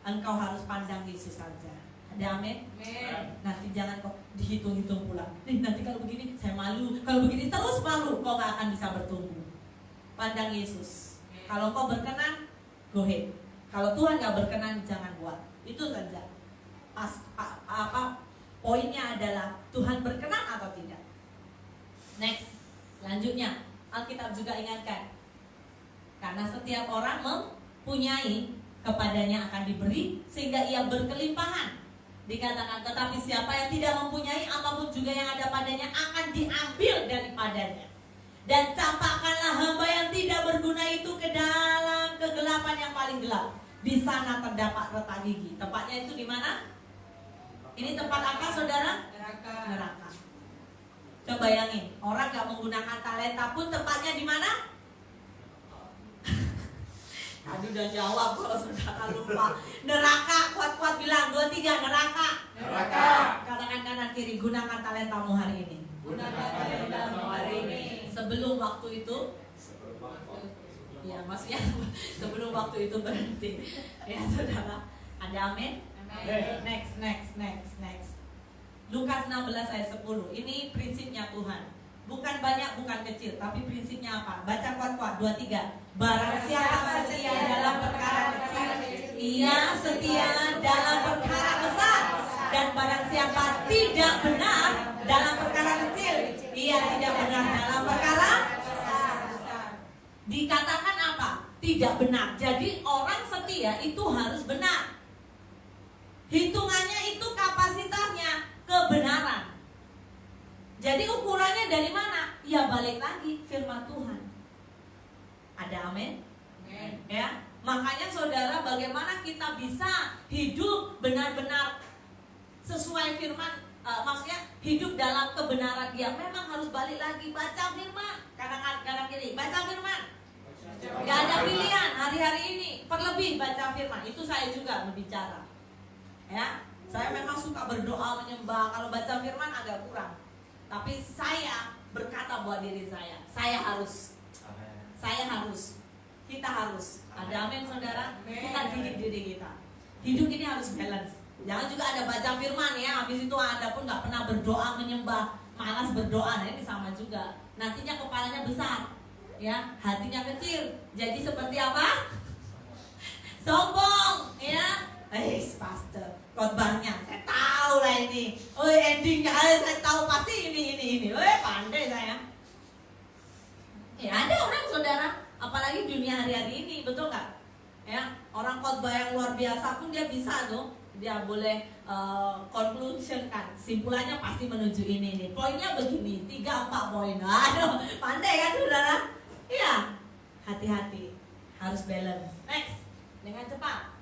Engkau harus pandang Yesus saja. Ada amin? Amin. Nanti jangan kok dihitung-hitung pula. Nanti kalau begini saya malu, kalau begini terus malu, kau gak akan bisa bertumbuh. Pandang Yesus. Kalau kau berkenan, go ahead. Kalau Tuhan gak berkenan, jangan buat. Itu saja. Poinnya adalah Tuhan berkenan atau tidak. Next, selanjutnya Alkitab juga ingatkan, karena setiap orang mempunyai, kepadanya akan diberi sehingga ia berkelimpahan. Dikatakan, tetapi siapa yang tidak mempunyai, apapun juga yang ada padanya akan diambil daripadanya. Dan campakkanlah hamba yang tidak berguna itu ke dalam kegelapan yang paling gelap. Di sana terdapat retak gigi. Tempatnya itu di mana? Ini tempat apa, saudara? Neraka. Neraka. Coba bayangin, orang gak menggunakan talenta pun tempatnya di mana? Aduh, udah jawab kalau saudara lupa. Neraka, kuat-kuat bilang 2, 3, neraka. Neraka. Katakan kanan kiri, gunakan talentamu hari ini. Gunakan talentamu hari ini. Sebelum waktu itu, ya maksudnya sebelum waktu itu berhenti. Ya saudara, ada amin? Amin. Next. Lukas 16 ayat 10. Ini prinsipnya Tuhan. Bukan banyak, bukan kecil, tapi prinsipnya apa? Baca kuat-kuat, 2, 3. Barang siapa setia dalam perkara kecil, ia setia dalam perkara besar. Dan barang siapa tidak benar dalam perkara Ia tidak benar dalam perkara dikatakan apa? Tidak benar. Jadi orang setia itu harus benar. Hitungannya itu kapasitasnya kebenaran. Jadi ukurannya dari mana? Ya balik lagi firman Tuhan. Ada amin? Ya, makanya saudara, bagaimana kita bisa hidup benar-benar sesuai firman, maksudnya hidup dalam kebenaran dia. Memang harus balik lagi baca firman. Kadang-kadang kiri baca firman. Gak ada pilihan hari-hari ini. Terlebih baca firman. Itu saya juga berbicara. Ya, saya memang suka berdoa menyembah. Kalau baca firman agak kurang. Tapi saya berkata buat diri saya harus. Kita harus. Ada amin saudara? Kita didik diri kita. Hidup ini harus balance. Jangan juga ada baca firman ya, habis itu Anda pun gak pernah berdoa menyembah, malas berdoa. Nah ini sama juga. Nantinya kepalanya besar, ya, hatinya kecil. Jadi seperti apa? Sombong, ya. Pastor, khotbahnya saya tahu lah ini. Endingnya saya tahu pasti ini. Pandai saya. Ya ada orang saudara, apalagi dunia hari-hari ini, betul nggak? Ya, orang khotbah yang luar biasa pun dia bisa tuh, dia boleh conclusion kan, simpulannya pasti menuju ini nih. Poinnya begini, 3-4 poin. Aduh, pandai kan saudara? Iya, hati-hati, harus balance. Next, dengan cepat.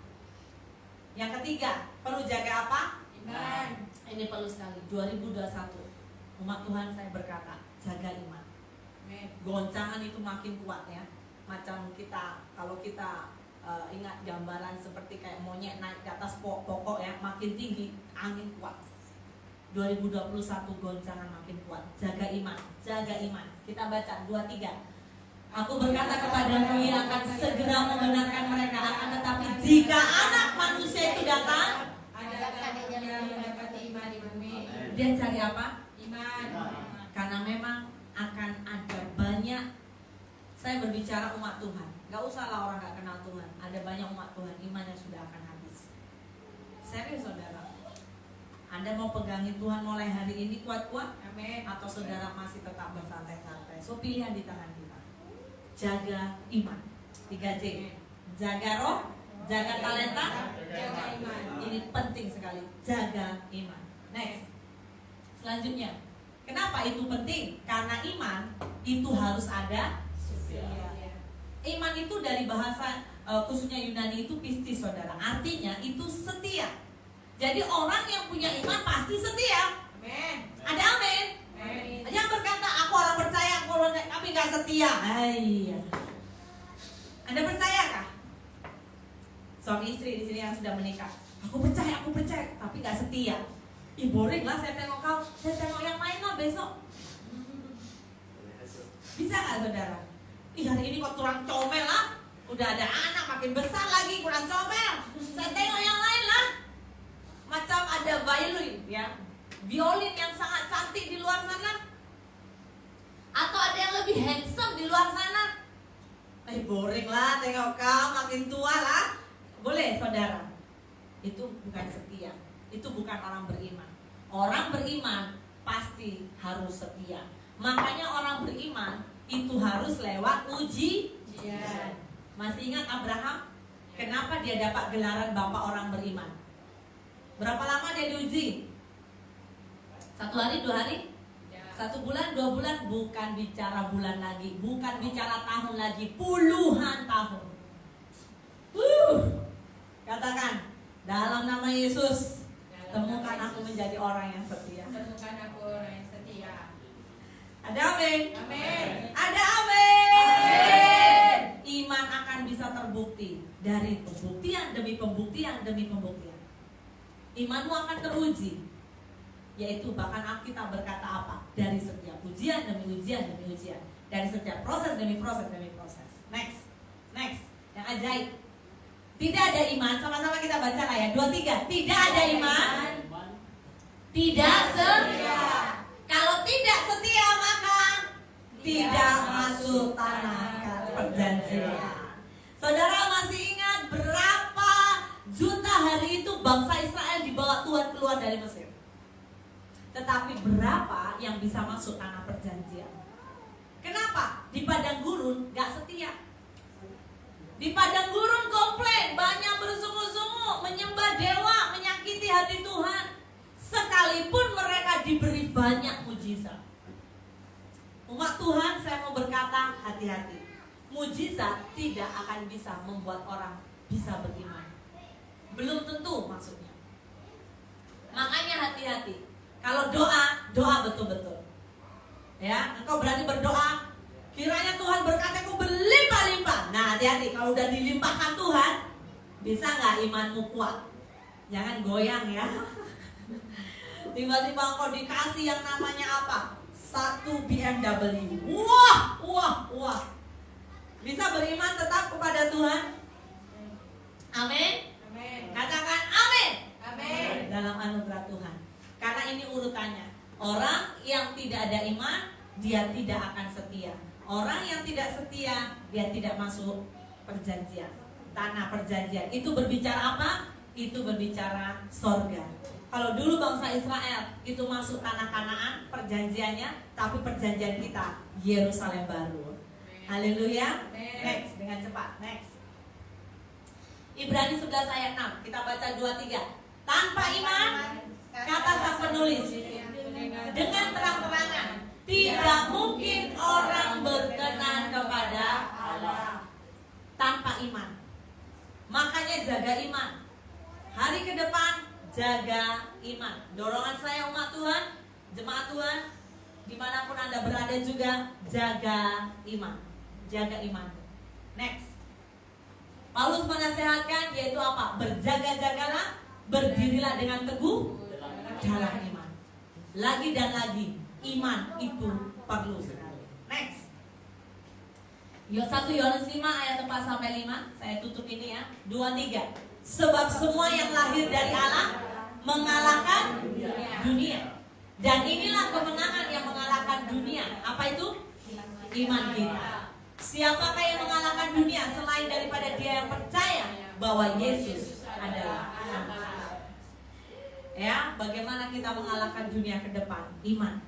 Yang ketiga, perlu jaga apa? Iman. Ini perlu sekali. 2021, umat Tuhan saya berkata, jaga iman. Goncangan itu makin kuat ya. Macam kita, kalau kita ingat gambaran seperti kayak monyet naik ke atas pokok ya, makin tinggi, angin kuat. 2021 goncangan makin kuat. Jaga iman, jaga iman. Kita baca 2-3. Aku berkata kepadamu, ia akan segera membenarkan mereka, akan tetapi jika anak manusia itu datang, Adakah dia mendapati iman di bumi? dia cari apa? Iman. Karena memang akan ada banyak. Saya berbicara umat Tuhan, gak usah lah orang gak kenal Tuhan. Ada banyak umat Tuhan, imannya sudah akan habis. Serius saudara. Anda mau pegangin Tuhan mulai hari ini kuat-kuat, Amin. atau saudara masih tetap bersantai-santai? So pilihan di tangan kita. Jaga iman, 3J. Jaga roh, jaga talenta, Jaga iman. ini penting sekali. Jaga iman. Next. Selanjutnya, kenapa itu penting? Karena iman itu harus ada. Iman itu dari bahasa khususnya Yunani itu pistis saudara. Artinya itu setia. Jadi orang yang punya iman pasti setia. Amin. Ada amin. Amin. Jangan berkata aku orang percaya, tapi nggak setia. Iya. Anda percayakah? Suami istri di sini yang sudah menikah. Aku percaya, tapi nggak setia. Ih boring lah, saya tengok kau, saya tengok yang lain lah besok. Bisa nggak saudara? Ih hari ini kok kurang comel lah. Udah ada anak makin besar lagi, kurang comel. Saya tengok yang lain lah. Macam ada violin ya, violin yang sangat cantik di luar sana, atau ada yang lebih handsome di luar sana. Boring lah, tengok kau makin tua lah. Boleh saudara. Itu bukan setia. Itu bukan orang beriman. Orang beriman pasti harus setia. Makanya orang beriman itu harus lewat ujian. Masih ingat Abraham? Kenapa dia dapat gelaran bapak orang beriman? Berapa lama dia diuji? 1 hari, 2 hari? 1 bulan, 2 bulan? Bukan bicara bulan lagi, bukan bicara tahun lagi, puluhan tahun. Katakan, dalam nama Yesus, temukan aku menjadi orang yang setia. Temukan aku orang yang setia. Ada amin? Amin. Ada amin? Amin. Iman akan bisa terbukti dari pembuktian demi pembuktian demi pembuktian. Imanmu akan teruji. Yaitu bahkan Alkitab berkata apa? Dari setiap ujian demi ujian demi ujian. Dari setiap proses demi proses demi proses. Next. Yang ajaib. Tidak ada iman, sama-sama kita baca lah ya. 2, 3. Tidak ada iman, tidak setia. Kalau tidak setia maka tidak masuk tanah perjanjian. Saudara masih ingat berapa juta hari itu bangsa Israel dibawa Tuhan keluar dari Mesir? tetapi berapa yang bisa masuk tanah perjanjian? Kenapa? Di padang gurun gak setia. Di padang gurun komplain, banyak bersungguh-sungguh menyembah dewa, menyakiti hati Tuhan, sekalipun mereka diberi banyak mujizat. Umat Tuhan, saya mau berkata, hati-hati. Mujizat tidak akan bisa membuat orang bisa beriman. Belum tentu maksudnya. Makanya hati-hati. Kalau doa betul-betul. Ya, engkau berani berdoa, kiranya Tuhan berkati aku berlimpah-limpah. Nah, hati-hati, kalau udah dilimpahkan Tuhan, bisa nggak imanmu kuat? Jangan goyang ya. Tiba-tiba engkau dikasih yang namanya apa? 1 BMW. Wah. Bisa beriman tetap kepada Tuhan? Amin. Amin. Katakan amin. Amin. Dalam anugerah Tuhan. Karena ini urutannya. Orang yang tidak ada iman, dia tidak akan setia. Orang yang tidak setia, dia tidak masuk perjanjian, tanah perjanjian. Itu berbicara apa? Itu berbicara sorga. Kalau dulu bangsa Israel itu masuk tanah Kanaan, perjanjiannya, tapi perjanjian kita Yerusalem baru. Haleluya. Next, dengan cepat. Next. Ibrani 11 ayat 6. Kita baca 2-3. Tanpa iman, kata sang penulis, dengan terang-terangan tidak mungkin orang berkenan kepada Allah. Tanpa iman. Makanya jaga iman. Hari ke depan jaga iman. Dorongan saya umat Tuhan, jemaat Tuhan, dimanapun Anda berada juga, jaga iman. Jaga iman. Next. Paulus menasehatkan yaitu apa? Berjaga-jagalah, berdirilah dengan teguh dalam iman. Lagi dan lagi, iman itu perlu sekali. Next. 1 Yohanes 5 ayat 4-5. Saya tutup ini ya. 2-3. Sebab semua yang lahir dari Allah mengalahkan dunia. Dan inilah kemenangan yang mengalahkan dunia. Apa itu? Iman kita. Siapakah yang mengalahkan dunia selain daripada dia yang percaya bahwa Yesus adalah Anak Allah? Ya, bagaimana kita mengalahkan dunia ke depan? Iman.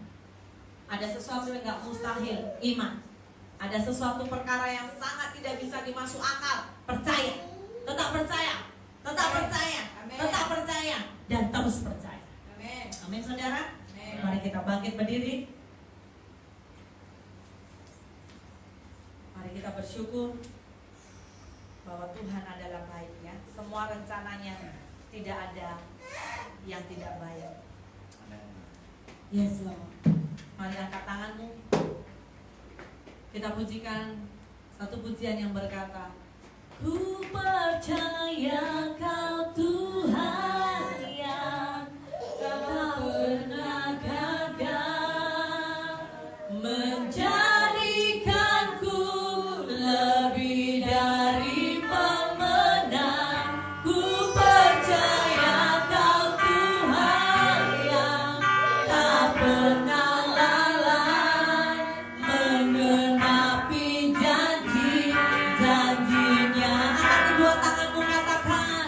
Ada sesuatu yang gak mustahil, iman. Ada sesuatu perkara yang sangat tidak bisa dimasuk akal, percaya. Tetap percaya, tetap percaya, tetap percaya, dan terus percaya. Amin. Amin saudara. Amin. Mari kita bangkit berdiri. Mari kita bersyukur bahwa Tuhan adalah baik ya. Semua rencananya tidak ada yang tidak baik. Yes Lord. Mari angkat tanganmu. Kita pujikan satu pujian yang berkata, ku percaya Kau Tuhan yang tak pernah gagal menjadikanku lebih dari pemenang. Ku percaya Kau Tuhan yang tak pernah lalai mengenapi janji-janjinya. Angkat kedua tanganmu, katakan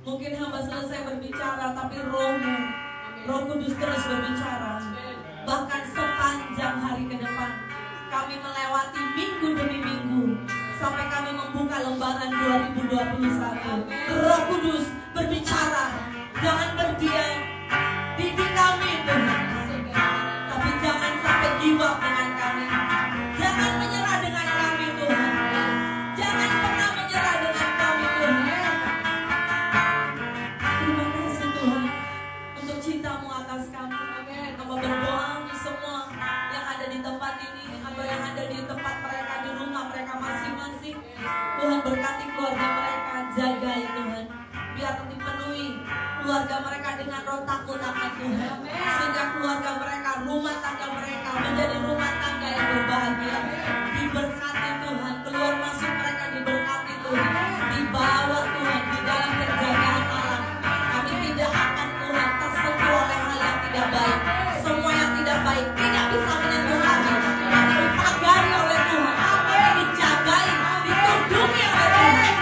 Mungkin hamba selesai berbicara, tapi Rohmu, Roh Kudus terus berbicara. Bahkan sepanjang hari ke depan, kami melewati minggu demi minggu, sampai kami membuka lembaran 2021. Roh Kudus berbicara, jangan berdiam, didik kami Tuhan. Tapi jangan sampai give up dengan kami. Jangan menyerah dengan kami Tuhan. Jangan pernah menyerah dengan kami Tuhan. Terima kasih Tuhan untuk cinta-Mu atas kami. Hamba berdoa untuk semua yang ada di tempat ini, atau yang ada di tempat mereka, di rumah mereka masing-masing. Tuhan berkati keluarga mereka, jaga ya Tuhan. Biar dipenuhi keluarga mereka dengan roh takut akan Tuhan. Sehingga keluarga mereka, rumah tangga mereka menjadi rumah tangga yang berbahagia. Diberkati Tuhan, keluar masuk mereka diberkati Tuhan. Dibawa Tuhan di dalam penjagaan Allah. Kami tidak akan Tuhan tersentuh oleh hal yang tidak baik. Semua yang tidak baik tidak bisa menyentuh kami. Kami dipagari oleh Tuhan. Kami dijagai, ditundungi oleh Tuhan.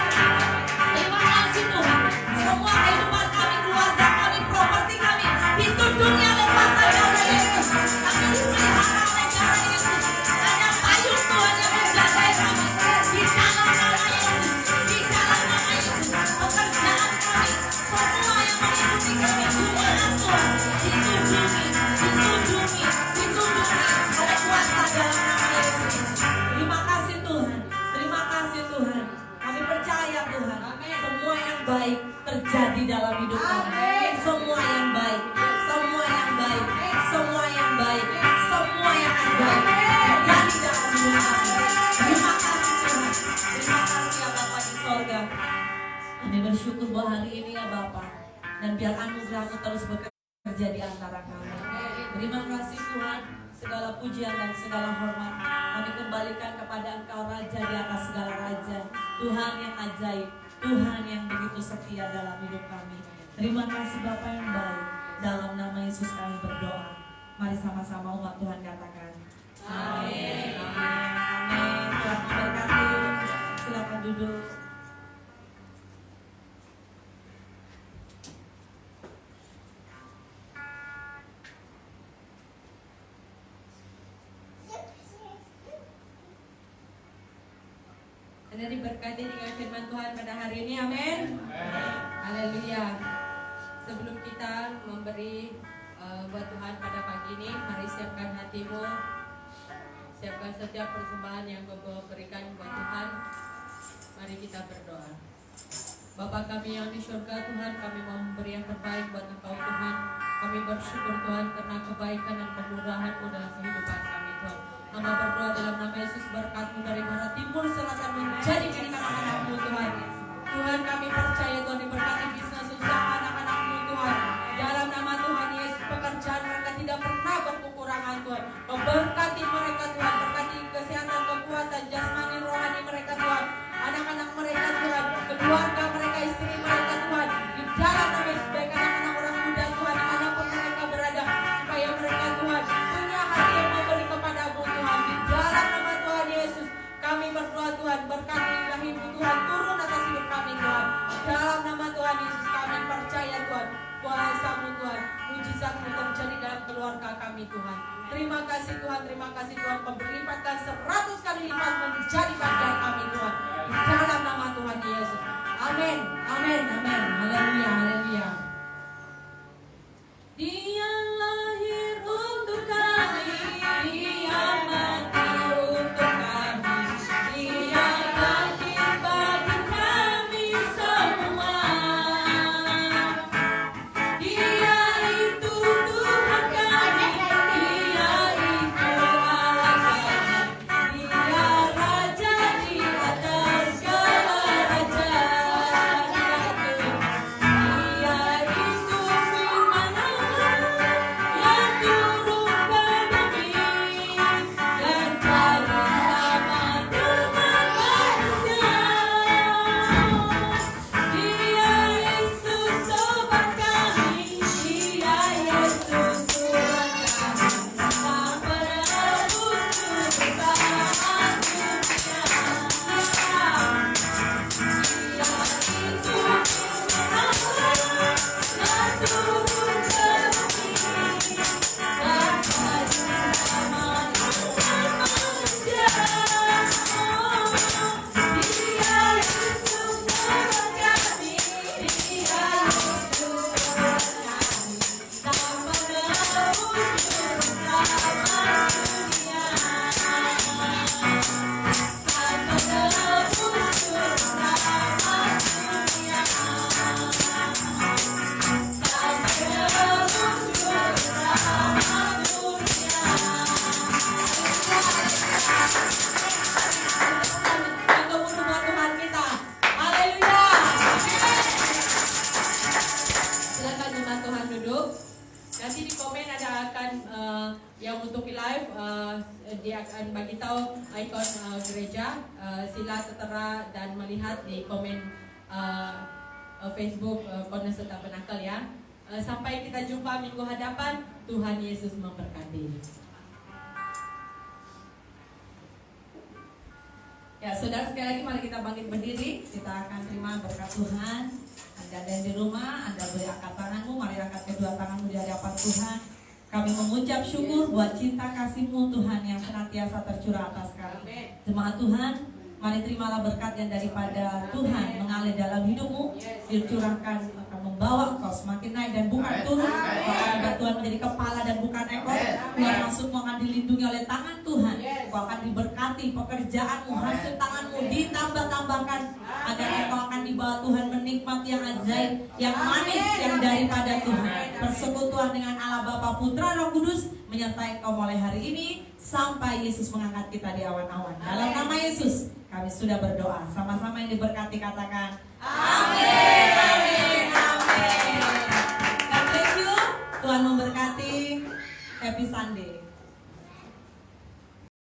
Terima kasih Tuhan. Semua kehidupan kami, keluarga kami, properti kami ditundungi oleh kuasa darah Yesus. Kami dipelihara oleh darah Yesus. Ada payung Tuhan yang menjagai kami. Di dalam nama Yesus, di dalam nama Yesus. Pekerjaan kami, semua yang mengikuti kami, Tuhan Tuhan ditundungi, ditundungi, ditundungi oleh kuasa dalam nama Yesus. Terima kasih Tuhan. Terima kasih Tuhan. Kami percaya Tuhan. Semua yang baik terjadi dalam hidup kami. Semua yang baik, semua yang baik, semua yang baik, semua yang ajaib terjadi dalam hidup kami. Terima kasih Tuhan. Terima kasih ya Bapa di sorga. Kami bersyukur bahwa hari ini ya Bapa, dan biar anugerah-Mu terus bekerja di antara kami. Terima kasih Tuhan. Segala pujian dan segala hormat kami kembalikan kepada Engkau, Raja di atas segala raja, Tuhan yang ajaib, Tuhan yang begitu setia dalam hidup kami. Terima kasih Bapa yang baik. Dalam nama Yesus kami berdoa. Mari sama-sama umat Tuhan katakan amin. Amin. Tuhan memberkati. Silakan duduk. Anda diberkati dengan firman Tuhan pada hari ini, amin. Haleluya. Sebelum kita memberi buat Tuhan pada pagi ini, mari siapkan hatimu, siapkan setiap persembahan yang Bapak berikan buat Tuhan. Mari kita berdoa. Bapa kami yang di surga, Tuhan, kami mau memberi yang terbaik buat Engkau Tuhan. Kami bersyukur Tuhan karena kebaikan dan kemurahan-Mu dalam kehidupan kami Tuhan. Hamba berdoa dalam nama Yesus, berkat-Mu dari barat timur selatan menjadi milik anak-anak-Mu Tuhan. Tuhan, kami percaya Tuhan diberkati bisnis usaha anak-anak-Mu Tuhan. Dalam nama Tuhan Yesus, pekerjaan mereka tidak pernah berkekurangan Tuhan. Memberkati mereka Tuhan, berkati kesehatan, kekuatan, jasmani, rohani mereka Tuhan. Anak-anak mereka Tuhan, keluarga mereka, istri mereka Tuhan. Di dalam nama Yesus, baik anak-anak orang muda Tuhan, dimanapun mereka berada, supaya mereka Tuhan punya hati yang memberi kepada-Mu Tuhan. Di dalam nama Tuhan Yesus, kami berdoa Tuhan, berkati ilahi-Mu Tuhan, turun atas hidup kami Tuhan. Dalam nama Tuhan Yesus, kami percaya Tuhan, kuasa-Mu Tuhan, mujizat-Mu terjadi dalam keluarga kami Tuhan. Terima kasih Tuhan, Kau berlipatkan 100 kali lipat menjadi bagian kami Tuhan. Di dalam nama Tuhan Yesus. Amin, amin, amin. Haleluya, haleluya. Dia lahir untuk kami, Dia mati untuk kami, Dia lahir bagi kami semua. Dia itu Tuhan kami, Dia itu Allah kami, Dia Raja di atas segala raja. live, dia akan bagi tahu ikon gereja. Sila tertera dan melihat di komen Facebook Cornerstone Tabernakel ya. Sampai kita jumpa minggu hadapan. Tuhan Yesus memberkati. Ya, saudara sekali lagi mari kita bangkit berdiri. Kita akan terima berkat Tuhan. Anda ada di rumah, Anda boleh angkat tanganmu. Mari angkat kedua tanganmu di hadapan Tuhan. Kami mengucap syukur buat cinta kasih-Mu Tuhan yang senantiasa tercurah atas kami. Jemaat Tuhan, mari terimalah berkat yang daripada Tuhan mengalir dalam hidupmu, dicurahkan akan membawa engkau semakin naik dan bukan turun. Bahkan Tuhan menjadi kepala dan bukan ekor. Tuhan maksudmu akan dilindungi oleh tangan Tuhan. Kau akan diberkati pekerjaanmu, hasil tanganmu ditambah-tambahkan agar engkau akan dibawa Tuhan menikmati yang ajaib, yang manis yang daripada Tuhan. Persekutuan dengan Allah Bapa, Putra, Roh Kudus menyertai engkau mulai hari ini sampai Yesus mengangkat kita di awan-awan. Dalam nama Yesus kami sudah berdoa. Sama-sama yang diberkati katakan amin, amin, amin. God bless you. Tuhan memberkati. Happy Sunday.